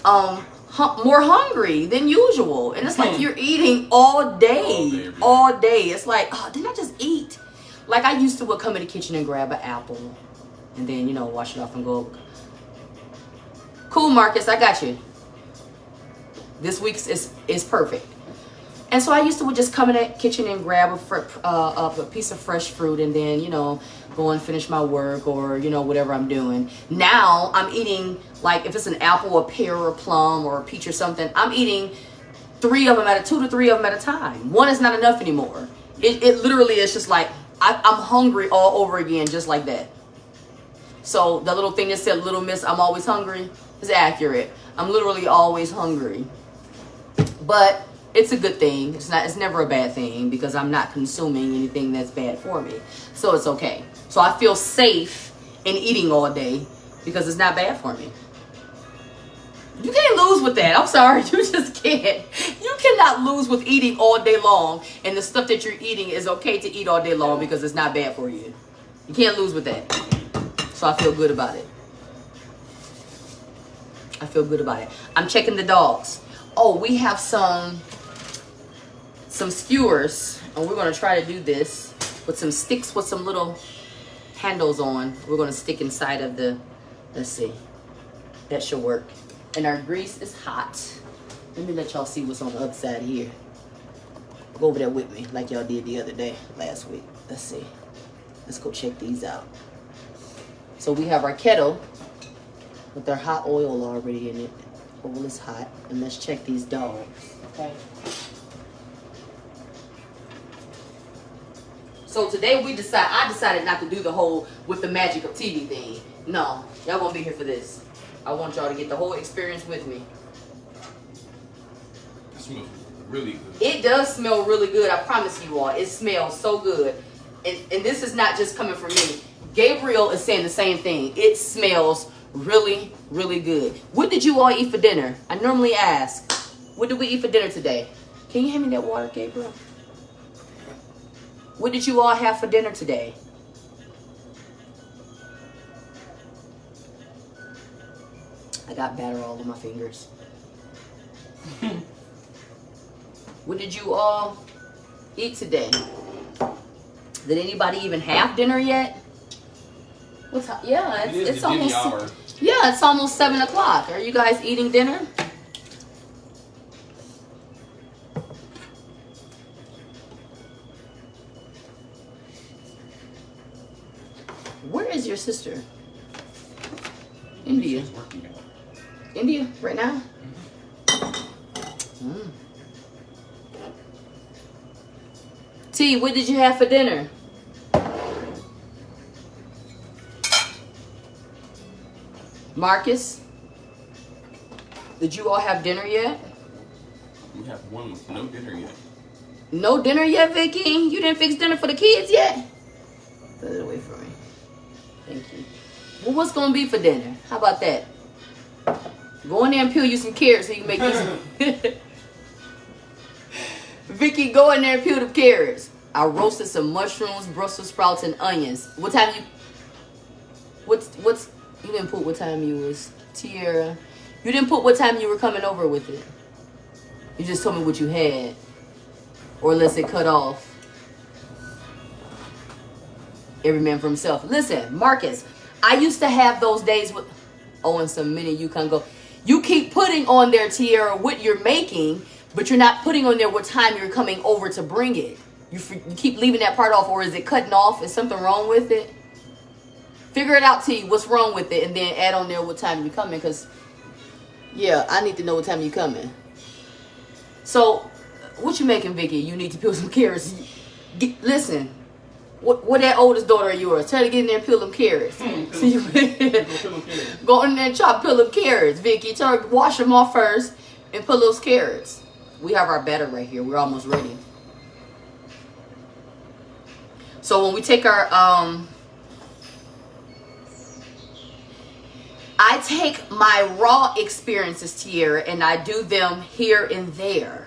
more hungry than usual, and it's like you're eating all day. All day. It's like, oh, didn't I just eat? Like I used to would come in the kitchen and grab an apple, and then wash it off and go. Cool, Marcus, I got you. This week's is perfect. And so I used to just come in the kitchen and grab a piece of fresh fruit, and then, go and finish my work or, whatever I'm doing. Now I'm eating, like if it's an apple, a pear, or a plum, or a peach or something, I'm eating 2 to 3 of them at a time. One is not enough anymore. It literally is just like, I'm hungry all over again, just like that. So the little thing that said, Little Miss, I'm always hungry, is accurate. I'm literally always hungry. But it's a good thing. It's never a bad thing because I'm not consuming anything that's bad for me. So it's okay. So I feel safe in eating all day because it's not bad for me. You can't lose with that. I'm sorry. You just can't. You cannot lose with eating all day long, and the stuff that you're eating is okay to eat all day long because it's not bad for you. You can't lose with that. So I feel good about it. I feel good about it. I'm checking the dogs. Oh, we have some skewers, and we're going to try to do this with some sticks with some little handles on. We're going to stick inside of let's see. That should work. And our grease is hot. Let me let y'all see what's on the other side here. Go over there with me like y'all did the other day, last week. Let's see. Let's go check these out. So we have our kettle with our hot oil already in it. Oil is hot. And let's check these dogs. Okay. So today I decided not to do the whole with the magic of TV thing. No, y'all gonna be here for this. I want y'all to get the whole experience with me. It smells really good. It does smell really good. I promise you all. It smells so good. And this is not just coming from me. Gabriel is saying the same thing. It smells really, really good. What did you all eat for dinner? I normally ask, what did we eat for dinner today? Can you hand me that water, Gabriel? What did you all have for dinner today? I got batter all over my fingers. What did you all eat today? Did anybody even have dinner yet? What time? Yeah, it's almost. Yeah, it's almost 7 o'clock. Are you guys eating dinner? Where is your sister? India. She's working out. India, right now? T, what did you have for dinner? Marcus, did you all have dinner yet? We have one with no dinner yet. No dinner yet, Vicky? You didn't fix dinner for the kids yet? Put it away from me. Thank you. Well, what's going to be for dinner? How about that? Go in there and peel you some carrots so you can make you Vicky, go in there and peel the carrots. I roasted some mushrooms, Brussels sprouts, and onions. What time you... What's... You didn't put what time you was... Tierra. You didn't put what time you were coming over with it. You just told me what you had. Or unless it cut off. Every man for himself. Listen, Marcus, I used to have those days with... Oh, and some mini Yukon Go. You keep putting on there, Tierra, what you're making, but you're not putting on there what time you're coming over to bring it. You keep leaving that part off, or is it cutting off? Is something wrong with it? Figure it out, T, what's wrong with it, and then add on there what time you're coming, because, yeah, I need to know what time you're coming. So, what you making, Vicky? You need to peel some carrots. Listen, what that oldest daughter of yours? Tell her to get in there and peel them carrots. So you go in there and peel them carrots, Vicky. Tell her to wash them off first and peel those carrots. We have our batter right here. We're almost ready. So when we take our, I take my raw experiences, Tierra, and I do them here and there.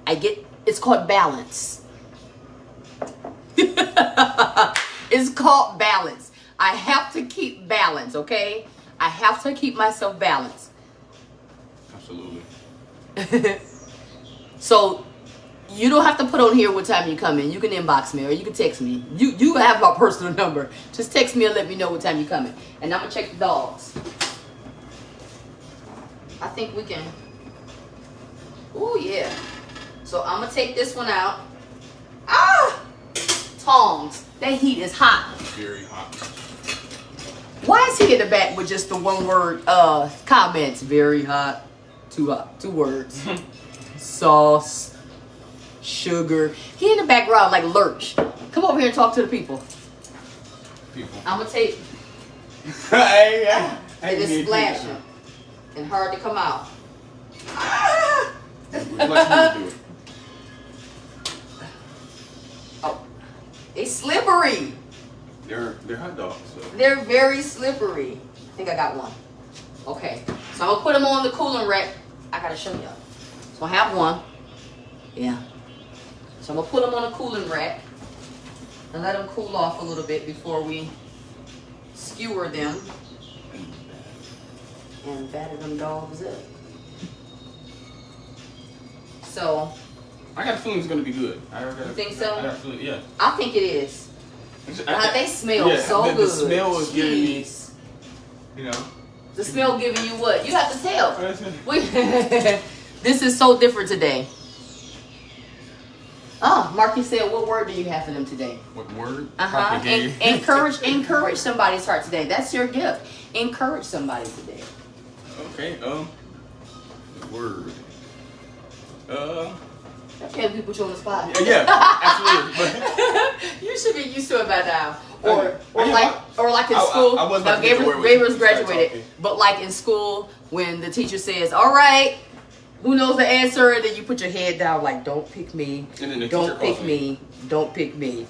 It's called balance. It's called balance. I have to keep balance, okay? I have to keep myself balanced. Absolutely. So, you don't have to put on here what time you come in. You can inbox me or you can text me. You have my personal number. Just text me and let me know what time you coming. And I'm going to check the dogs. I think we can. Oh, yeah. So I'm going to take this one out. Ah! Tongs. That heat is hot. Very hot. Why is he in the back with just the one word comments? Very hot. Two words. Sauce. Sugar. He in the background like Lurch. Come over here and talk to the people. I'm going to take... And it's splashing. And hard to come out. Ah! Would you like me to do it? Oh, it's slippery. They're hot dogs. So. They're very slippery. I think I got one. Okay, so I'm gonna put them on the cooling rack. I gotta show y'all. So I have one. Yeah. So I'm gonna put them on a cooling rack and let them cool off a little bit before we skewer them and batter them dogs up. So, I got a feeling it's gonna be good. You think so? I got a feeling, yeah. I think it is. They smell so good. The smell is giving me, you know. The smell giving you what? You have to tell. This is so different today. Oh, Marky said, what word do you have for them today? What word? Encourage somebody's heart today. That's your gift. Encourage somebody today. Okay, word. Can't people put you on the spot? Yeah, absolutely. You should be used to it by now. Okay. Or like in school. I was about to get the word when Gabriel's you started graduated, talking. but like in school, when the teacher says, "All right, who knows the answer?" and then you put your head down, like, "Don't pick me. And then the Don't teacher pick calls me. Don't pick me."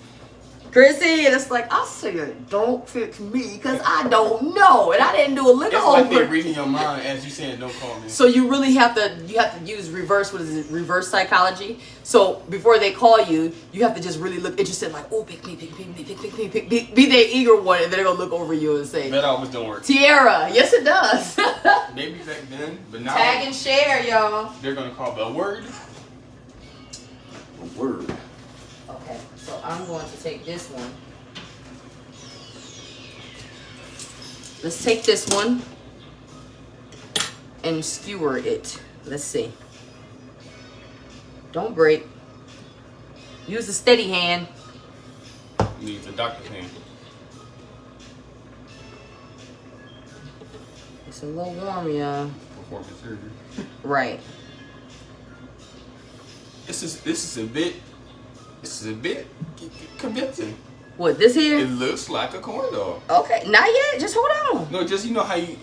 Chrissy, and it's like, I said, "Don't pick me," because I don't know, and I didn't do a little It's like they're homework. reading your mind as you saying, "Don't call me." So you really have to use reverse, what is it, reverse psychology. So before they call you, you have to just really look interested, like, "Oh, pick me, pick me, pick me, pick me." Be the eager one, and then they're gonna look over you and say, That always don't work. "Tiara." Yes, it does. Maybe back then, but now Tag and share, y'all. they're gonna call the word. A word. Okay, so I'm going to take this one. Let's take this one and skewer it. Let's see. Don't break. Use a steady hand. You need the doctor's hand. It's a little warm, y'all. Before the surgery. Right. This is a bit convincing. What, this here? It looks like a corn dog. Okay, not yet. Just hold on. No, just how you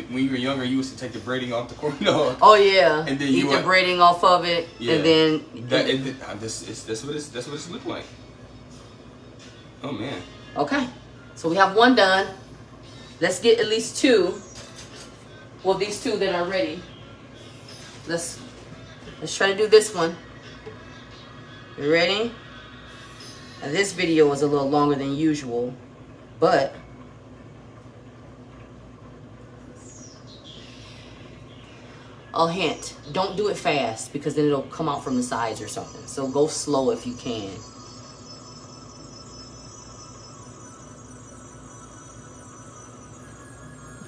when you were younger, you used to take the braiding off the corn dog. Oh yeah. And then eat you the braiding off of it, Yeah. and then That's what it's looking like. Oh man. okay. So we have one done. Let's get at least two. Well, these two that are ready. Let's try to do this one. You ready? Now, this video was a little longer than usual, but a hint, don't do it fast because then it'll come out from the sides or something. So go slow if you can.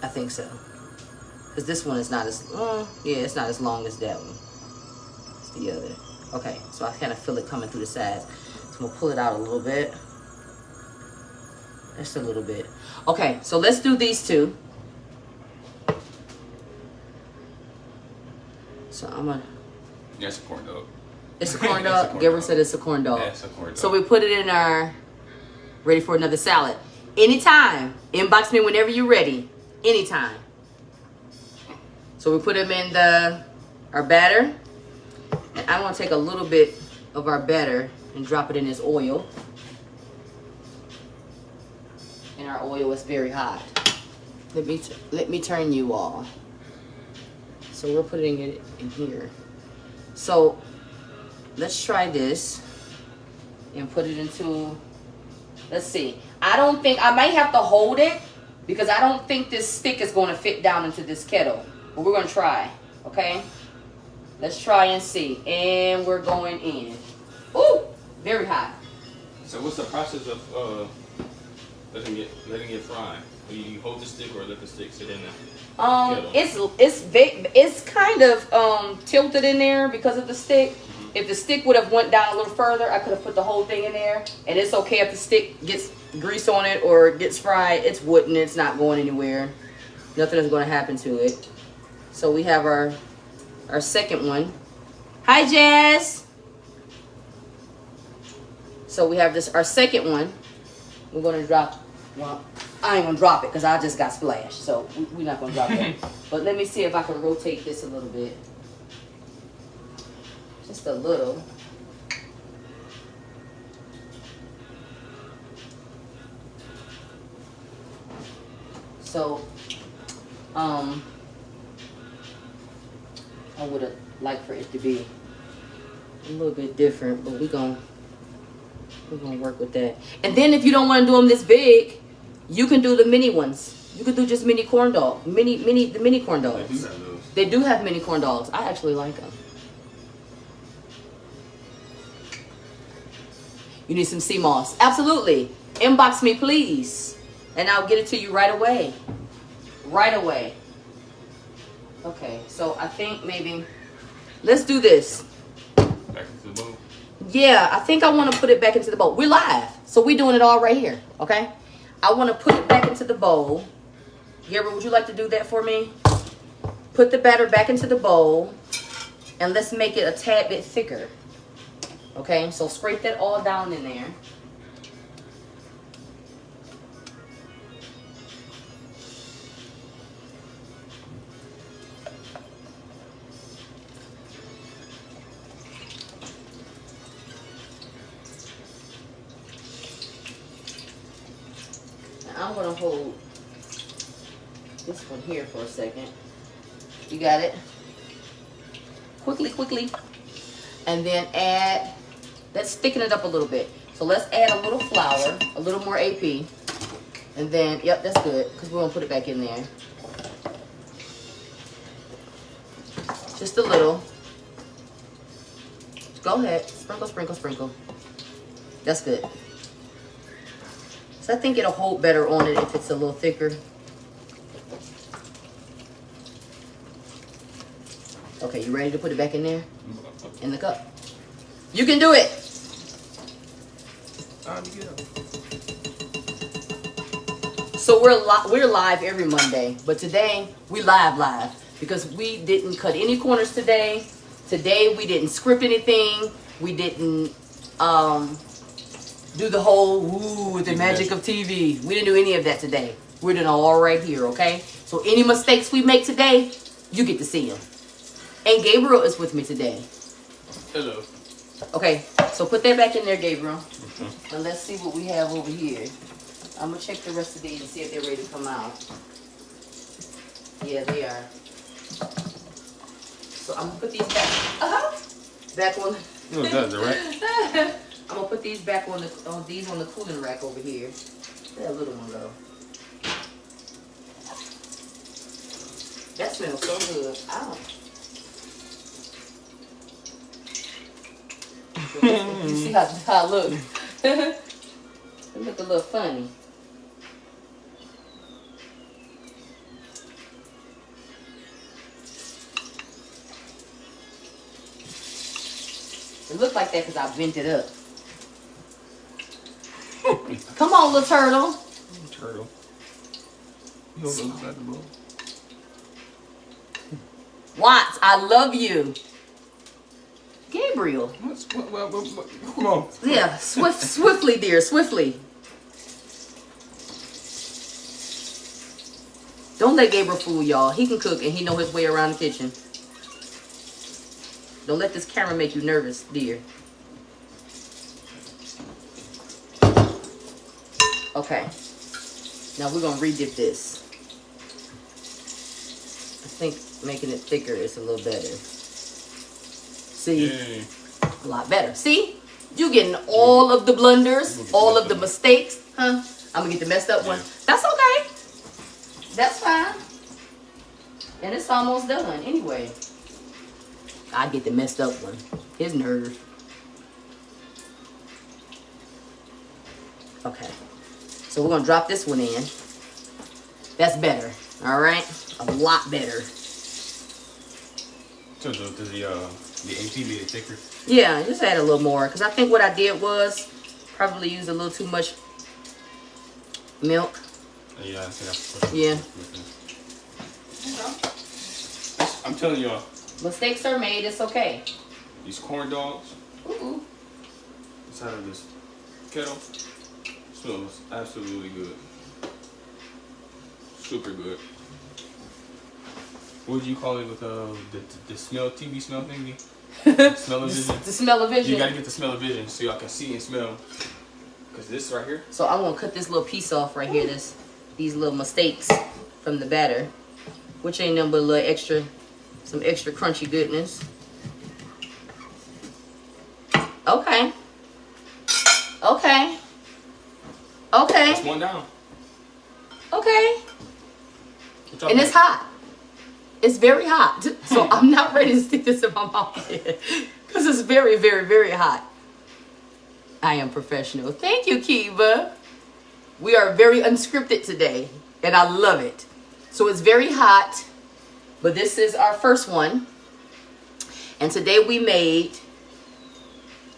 I think so. Because this one is not as, it's not as long as that one. It's the other. Okay, so I kind of feel it coming through the sides. So I'm going to pull it out a little bit. Just a little bit. Okay, so let's do these two. So I'm going to... That's a corn dog. It's a corn It's a dog? corn Gabriel dog. said it's a corn dog. That's a corn dog. So we put it in our... Ready for another salad. Anytime. Inbox me whenever you're ready. Anytime. So we put them in our batter. And I'm going to take a little bit of our batter and drop it in this oil. And our oil is very hot. Let me turn you all. So we're putting it in here. So let's try this and put it into, let's see. I might have to hold it because I don't think this stick is going to fit down into this kettle. But we're going to try, okay? Let's try and see. And we're going in. Ooh, very hot. So what's the process of letting it fry? Do you hold the stick or let the stick sit in there? It's kind of tilted in there because of the stick. Mm-hmm. If the stick would have went down a little further, I could have put the whole thing in there. And it's okay if the stick gets grease on it or gets fried. It's wooden. It's not going anywhere. Nothing is going to happen to it. So we have our second one. Hi, Jazz. So we have our second one. We're going to drop. Well, I ain't going to drop it because I just got splashed. So we're not going to drop it. But let me see if I can rotate this a little bit. Just a little. So, I would have liked for it to be a little bit different, but we're gonna work with that. And then if you don't want to do them this big, you can do the mini ones. You can do just mini corn dog, the mini corn dogs. They do have those. They do have mini corn dogs. I actually like them. You need some sea moss. Absolutely. Inbox me, please. And I'll get it to you right away. Right away. Okay, so I think maybe... Let's do this. Back into the bowl. Yeah, I think I want to put it back into the bowl. We're live, so we're doing it all right here, okay? I want to put it back into the bowl. Gabriel, would you like to do that for me? Put the batter back into the bowl, and let's make it a tad bit thicker. Okay, so scrape that all down in there. Now I'm gonna hold this one here for a second. You got it? Quickly, quickly. And then add, let's thicken it up a little bit. So let's add a little flour, a little more AP. And then, yep, that's good, because we're gonna put it back in there. Just a little. Go ahead, sprinkle, sprinkle, sprinkle. That's good. So I think it'll hold better on it if it's a little thicker. Okay, you ready to put it back in there? In the cup. You can do it. So we're live every Monday, but today we live because we didn't cut any corners today. Today we didn't script anything. We didn't do the whole woo with the magic of TV. We didn't do any of that today. We're doing all right here, okay? So any mistakes we make today, you get to see them. And Gabriel is with me today. Hello. Okay, so put that back in there, Gabriel. And let's see what we have over here. I'm going to check the rest of these and see if they're ready to come out. Yeah, they are. So I'm going to put these back on. You know that, right? I'm going to put these back on the cooling rack over here. Where'd that little one go? That smells so good. Ow. You see how it looks? It look a little funny. It looked like that because I bent it up. Come on, little turtle. Turtle. You don't know about the bowl. Watts, I love you. Gabriel. Come on. Yeah, swiftly, dear, swiftly. Don't let Gabriel fool y'all. He can cook and he know his way around the kitchen. Don't let this camera make you nervous, dear. Okay. Now we're gonna redip this. I think making it thicker is a little better. See? Yay. A lot better. See? You getting all of the blunders, all of the mistakes, huh? I'm gonna get the messed up one. That's okay. That's fine. And it's almost done anyway. I get the messed up one. His nerve. Okay. So we're gonna drop this one in. That's better. All right? A lot better. So the AP made it thicker? Yeah, just add a little more. Because I think what I did was probably use a little too much milk. Yeah, I think Yeah. I'm telling y'all. Mistakes are made. It's okay. These corn dogs Ooh. inside of this kettle smells absolutely good. Super good. What would you call it with the smell TV smell thingy? Smell-o-vision. The smell-o-vision. You gotta get the smell-o-vision so y'all can see and smell. Cause this right here. So I'm gonna cut this little piece off right here. These little mistakes from the batter, which ain't nothing but a little extra, some extra crunchy goodness. Okay. Okay. Okay. That's one down. Okay. And it's hot. It's very hot. So I'm not ready to stick this in my mouth yet. Because it's very, very, very hot. I am professional. Thank you, Kiva. We are very unscripted today. And I love it. So it's very hot. But this is our first one. And today we made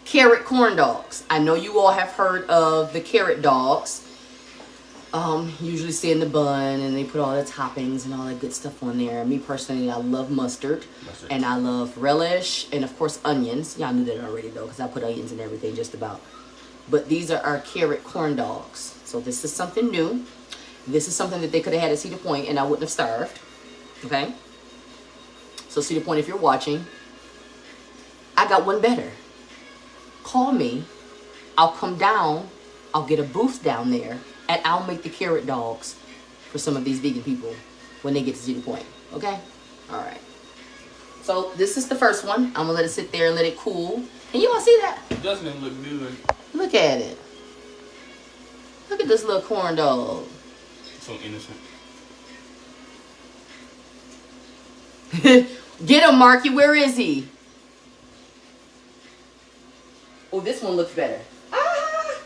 carrot corn dogs. I know you all have heard of the carrot dogs. Usually stay in the bun, and they put all the toppings and all that good stuff on there. Me personally, I love mustard. And I love relish, and of course onions. Y'all knew that already though, because I put onions in everything just about. But these are our carrot corn dogs. So this is something new. This is something that they could have had at Cedar Point, and I wouldn't have starved. Okay? So Cedar Point, if you're watching, I got one better. Call me. I'll come down. I'll get a booth down there, and I'll make the carrot dogs for some of these vegan people when they get to Cedar Point. Okay? All right. So this is the first one. I'm going to let it sit there and let it cool. Can you all see that? It doesn't look good. Look at it. Look at this little corn dog. So innocent. Get him, Marky. Where is he? Oh, this one looks better. Ah!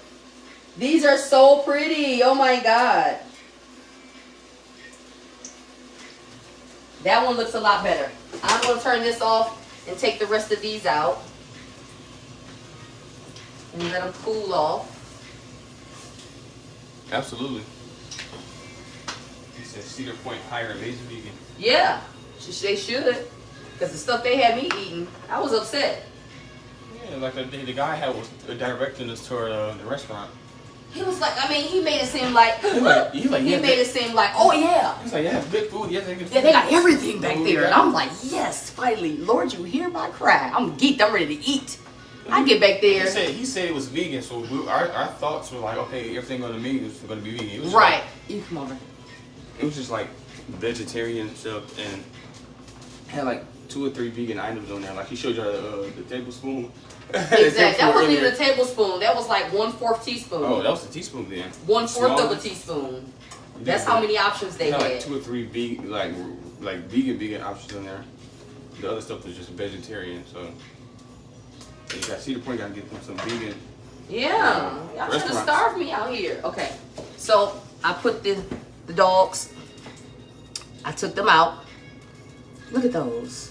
These are so pretty. Oh, my God. That one looks a lot better. I'm going to turn this off and take the rest of these out. And let them cool off. Absolutely. He said Cedar Point hire amazing vegan. Yeah, they should. Because the stuff they had me eating, I was upset. Yeah, like the guy was directing us toward the restaurant. He was like, I mean, he made it seem like, he made it seem like, oh yeah. He's like, yeah, good food. Yeah, they got everything back there. And I'm like, yes, finally. Lord, you hear my cry. I'm geeked. I'm ready to eat. I get back there. He said it was vegan, so our thoughts were like, okay, everything on the menu is going to be vegan. Right. You come over. It was just like vegetarian stuff, and had like 2 or 3 vegan items on there. Like he showed you the tablespoon. Exactly. That wasn't even a tablespoon. That was like 1/4 teaspoon. Oh, that was a teaspoon then. 1/4 of a teaspoon. That's how many options they had. Like 2 or 3 vegan, like vegan options on there. The other stuff was just vegetarian. So you got Cedar Point, got to get them some vegan. Yeah, y'all should have starved me out here. Okay, so I put the dogs. I took them out. Look at those.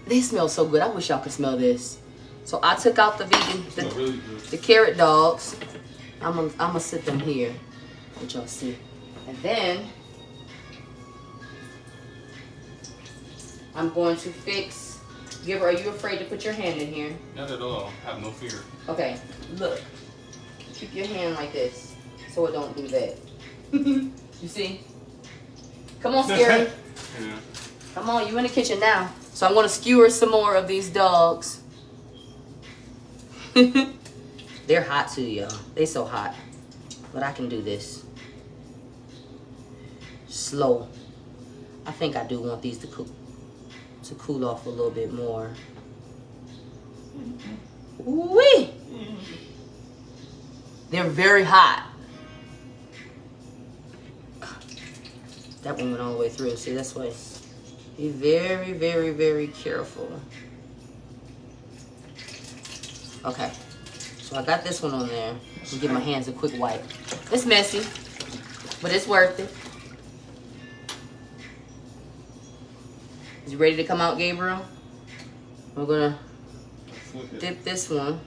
They smell so good. I wish y'all could smell this. So I took out the vegan, the carrot dogs. I'm gonna sit them here, let y'all see. And then I'm going to fix. Giver, are you afraid to put your hand in here? Not at all. I have no fear. Okay, look. Keep your hand like this so it don't do that. You see? Come on, Scary. Yeah. Come on, you in the kitchen now. So I'm going to skewer some more of these dogs. They're hot too, y'all. They so hot. But I can do this. Slow. I think I do want these to cool off a little bit more. Ooh-wee! They're very hot. That one went all the way through. See, that's why. Be very, very, very careful. Okay. So I got this one on there. Let me give my hands a quick wipe. It's messy, but it's worth it. Is you ready to come out, Gabriel? We're gonna dip this one.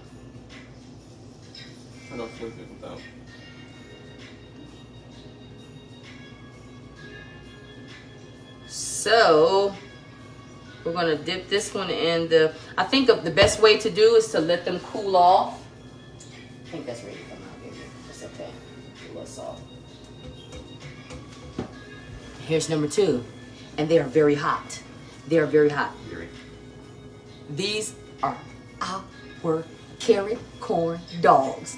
I don't flip it without. So we're gonna dip this one in the. I think the best way to do is to let them cool off. I think that's ready to come out, Gabriel. That's okay. A little soft. Here's number 2, and they are very hot. They are very hot. These are our carrot corn dogs.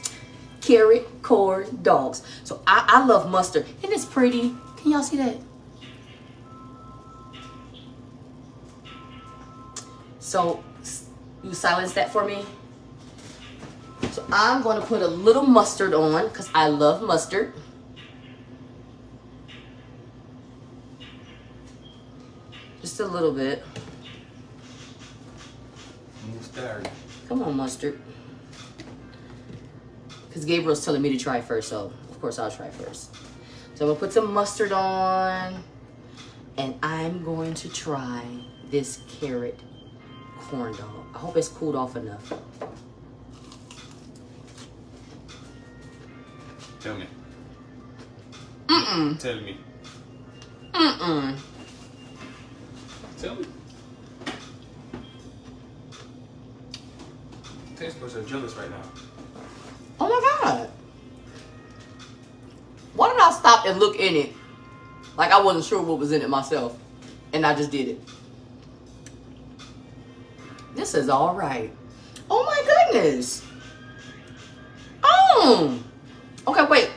Carrot corn dogs. So I love mustard. Isn't this pretty? Can y'all see that? So you silence that for me. So I'm going to put a little mustard on because I love mustard. Just a little bit. Mustard. Come on, mustard. Because Gabriel's telling me to try first, so of course I'll try first. So I'm going to put some mustard on. And I'm going to try this carrot corn dog. I hope it's cooled off enough. Tell me. Mm-mm. Tell me. Mm-mm. Tell me. Taste buds are jealous right now. Oh my God. Why did I stop and look in it? Like I wasn't sure what was in it myself. And I just did it. This is all right. Oh my goodness. Oh. Okay, wait.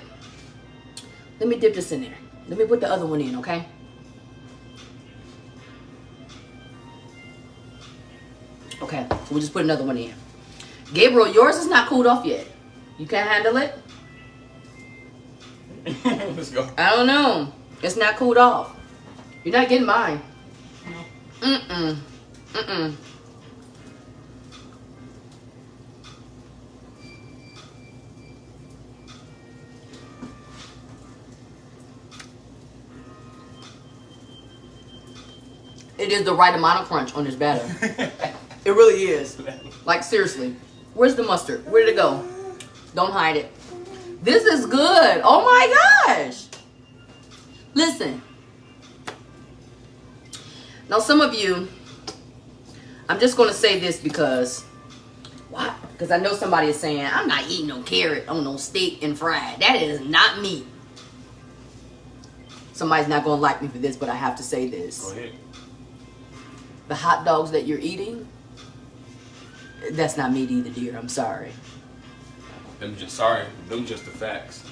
Let me dip this in there. Let me put the other one in, okay? Okay, so we'll just put another one in. Gabriel, yours is not cooled off yet. You can't handle it? Let's go. I don't know. It's not cooled off. You're not getting mine. No. Mm-mm. Mm-mm. It is the right amount of crunch on this batter. It really is. Like, seriously. Where's the mustard? Where did it go? Don't hide it. This is good. Oh my gosh. Listen. Now, some of you, I'm just going to say this because, why? Because I know somebody is saying, I'm not eating no carrot on no steak and fried. That is not me. Somebody's not going to like me for this, but I have to say this. Go ahead. The hot dogs that you're eating, that's not meat either, dear. I'm sorry. Them just the facts.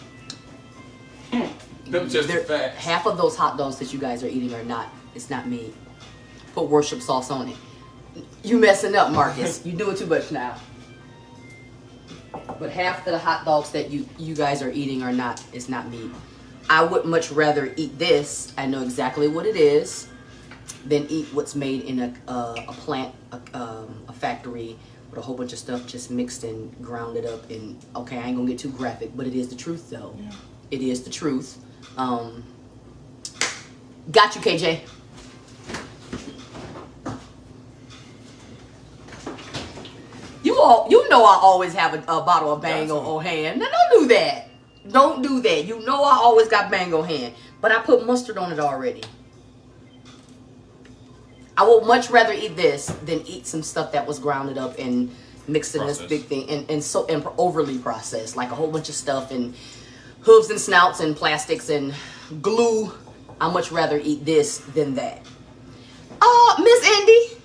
Them just the facts. Half of those hot dogs that you guys are eating are not, it's not meat. Put worship sauce on it. You messing up, Marcus. You're doing too much now. But half of the hot dogs that you guys are eating are not, it's not meat. I would much rather eat this, I know exactly what it is, than eat what's made in a plant, a factory with a whole bunch of stuff just mixed and grounded up. And okay, I ain't gonna get too graphic, but it is the truth though. Yeah. It is the truth. Got you, KJ. You know I always have a bottle of Bang on hand. Now don't do that. Don't do that. You know I always got Bang on hand. But I put mustard on it already. I would much rather eat this than eat some stuff that was grounded up and mixed in this big thing and overly processed, like a whole bunch of stuff and hooves and snouts and plastics and glue. I much rather eat this than that. Miss Indy.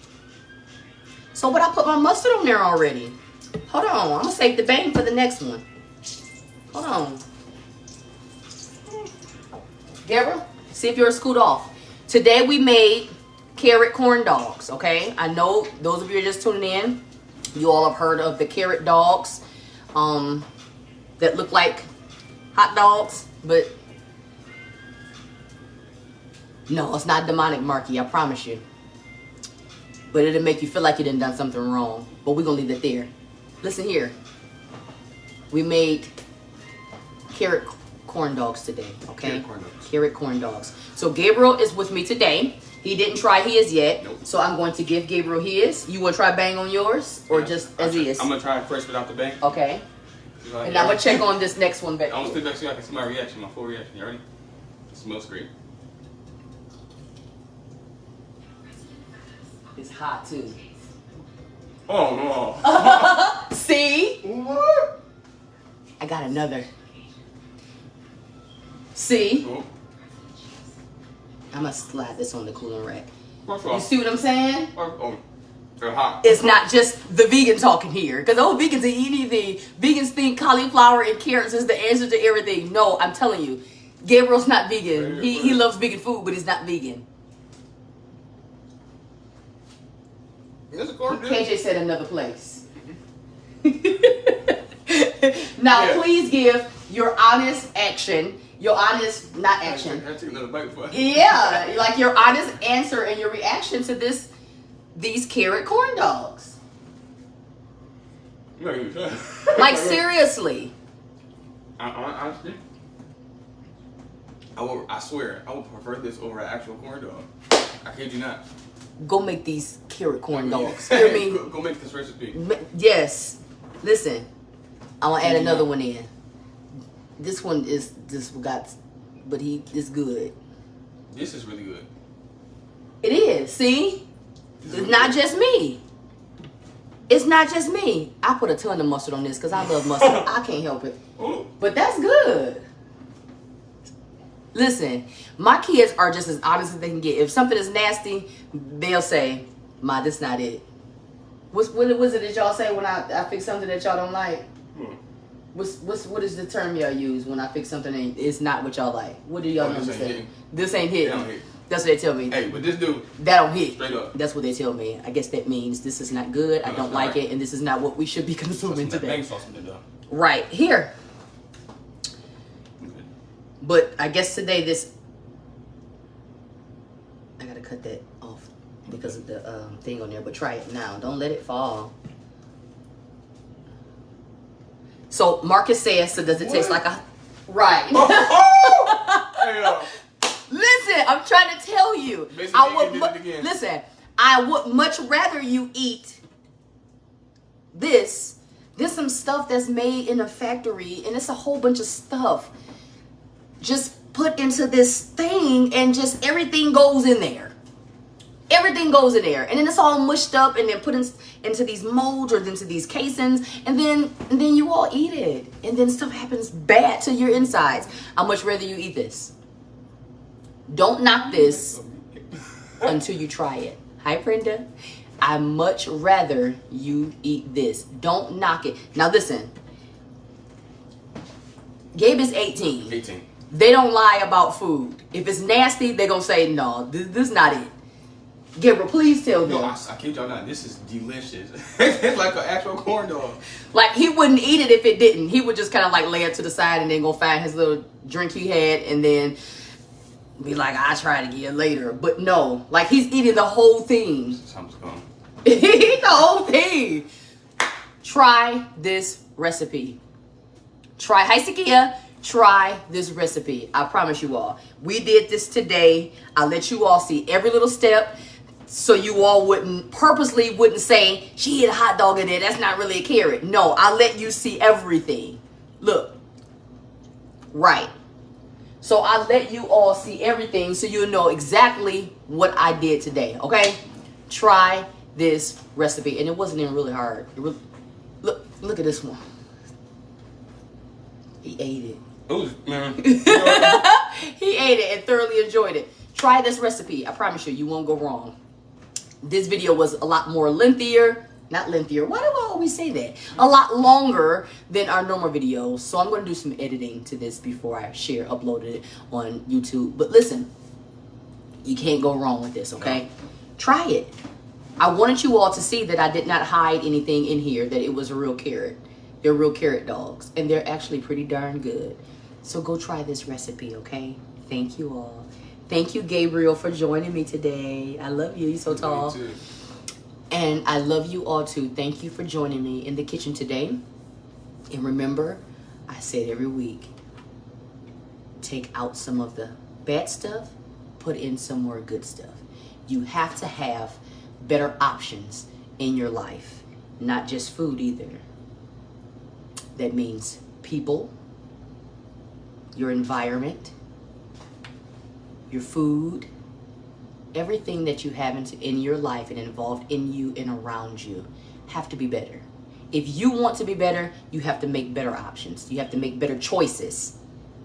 So but I put my mustard on there already. Hold on, I'm gonna save the Bang for the next one. Hold on. Deborah, see if yours cooled off. Today we made carrot corn dogs, okay? I know those of you are just tuning in. You all have heard of the carrot dogs that look like hot dogs, but no, it's not demonic, Marky, I promise you. But it'll make you feel like you done something wrong. But we're gonna leave it there. Listen here. We made carrot corn dogs today, okay? Carrot corn dogs. So Gabriel is with me today. He didn't try his yet. Nope. So I'm going to give Gabriel his. You want to try Bang on yours? Or just as is? I'm going to try it first without the Bang. Okay. And I'm going to check on this next one back. I'm going to sit back so I can see my reaction, my full reaction. You ready? It smells great. It's hot too. Oh no. See? What? I got another. See? Oh. I'm going to slide this on the cooling rack. You see what I'm saying? Oh, they're hot. It's not just the vegan talking here. Because, vegans eat anything. Vegans think cauliflower and carrots is the answer to everything. No, I'm telling you. Gabriel's not vegan. He loves vegan food, but he's not vegan. KJ said another place. Now, please give your honest action. Your honest, not action. I took another bite before. Yeah, like your honest answer and your reaction to these carrot corn dogs. Like seriously. Honestly, I swear, I would prefer this over an actual corn dog. I kid you not. Go make these carrot corn dogs. Hear me? Go make this recipe. Yes. Listen, I want to add another one in. This one is but it's good. This is really good. It is. See, it's not just me. It's not just me. I put a ton of mustard on this because I love mustard. I can't help it. But that's good. Listen, my kids are just as honest as they can get. If something is nasty, they'll say, "Ma, this not it." What was it that y'all say when I fix something that y'all don't like? What is the term y'all use when I fix something and it's not what y'all like? What do y'all know to say? This ain't hit. That's what they tell me. Hey, but this dude, that don't hit. Straight up. That's what they tell me. I guess that means this is not good. I don't like it, and this is not what we should be consuming today. Right here. But I guess today I gotta cut that off because of the thing on there. But try it now. Don't let it fall. So Marcus says, so does it taste like a... Right. Listen, I'm trying to tell you. Listen, I would much rather you eat this. There's some stuff that's made in a factory, and it's a whole bunch of stuff just put into this thing, and just everything goes in there. Everything goes in there, and then it's all mushed up and then put into these molds or into these casings, and then you all eat it, and then stuff happens bad to your insides. I'd much rather you eat this. Don't knock this until you try it. Hi, Brenda. I much rather you eat this. Don't knock it. Now listen. Gabe is 18. 18. They don't lie about food. If it's nasty, they're going to say, no, this is not it. Gabriel, please tell them. No, I kid y'all not. This is delicious. It's like an actual corn dog. Like, he wouldn't eat it if it didn't. He would just kind of like lay it to the side and then go find his little drink he had and then be like, I'll try it again later. But no, like, he's eating the whole thing. Something's gone. He ate the whole thing. Try this recipe. Hi, Sakia. Try this recipe. I promise you all. We did this today. I let you all see every little step so you all purposely wouldn't say, she ate a hot dog in there. That's not really a carrot. No, I let you see everything. Look. Right. So I let you all see everything so you'll know exactly what I did today. Okay? Try this recipe. And it wasn't even really hard. Look at this one. He ate it. Ooh, man. He ate it and thoroughly enjoyed it. Try this recipe. I promise you won't go wrong. This video was a lot more lengthier. Not lengthier. Why do I always say that? A lot longer than our normal videos. So I'm going to do some editing to this before I upload it on YouTube. But listen, you can't go wrong with this, okay? Try it. I wanted you all to see that I did not hide anything in here, that it was a real carrot. They're real carrot dogs, and they're actually pretty darn good. So go try this recipe, okay? Thank you all. Thank you, Gabriel, for joining me today. I love you. You're so tall. You too. And I love you all too. Thank you for joining me in the kitchen today. And remember, I said every week, take out some of the bad stuff, put in some more good stuff. You have to have better options in your life, not just food either. That means people, your environment, your food, everything that you have in your life and involved in you and around you have to be better. If you want to be better, you have to make better options. You have to make better choices,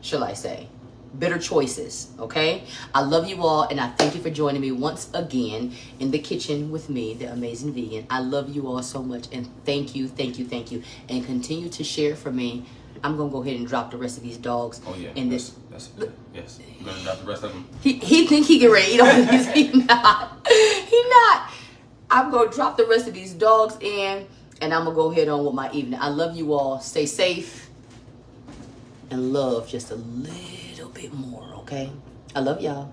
shall I say. Better choices, okay? I love you all, and I thank you for joining me once again in the kitchen with me, the amazing vegan. I love you all so much, and thank you, thank you, thank you. And continue to share for me. I'm going to go ahead and drop the rest of these dogs. Oh, yeah. In this. Yes. You're going to drop the rest of them? He think he get ready to eat all these. He not. He not. I'm going to drop the rest of these dogs in, and I'm going to go ahead on with my evening. I love you all. Stay safe and love just a little bit more, okay? I love y'all.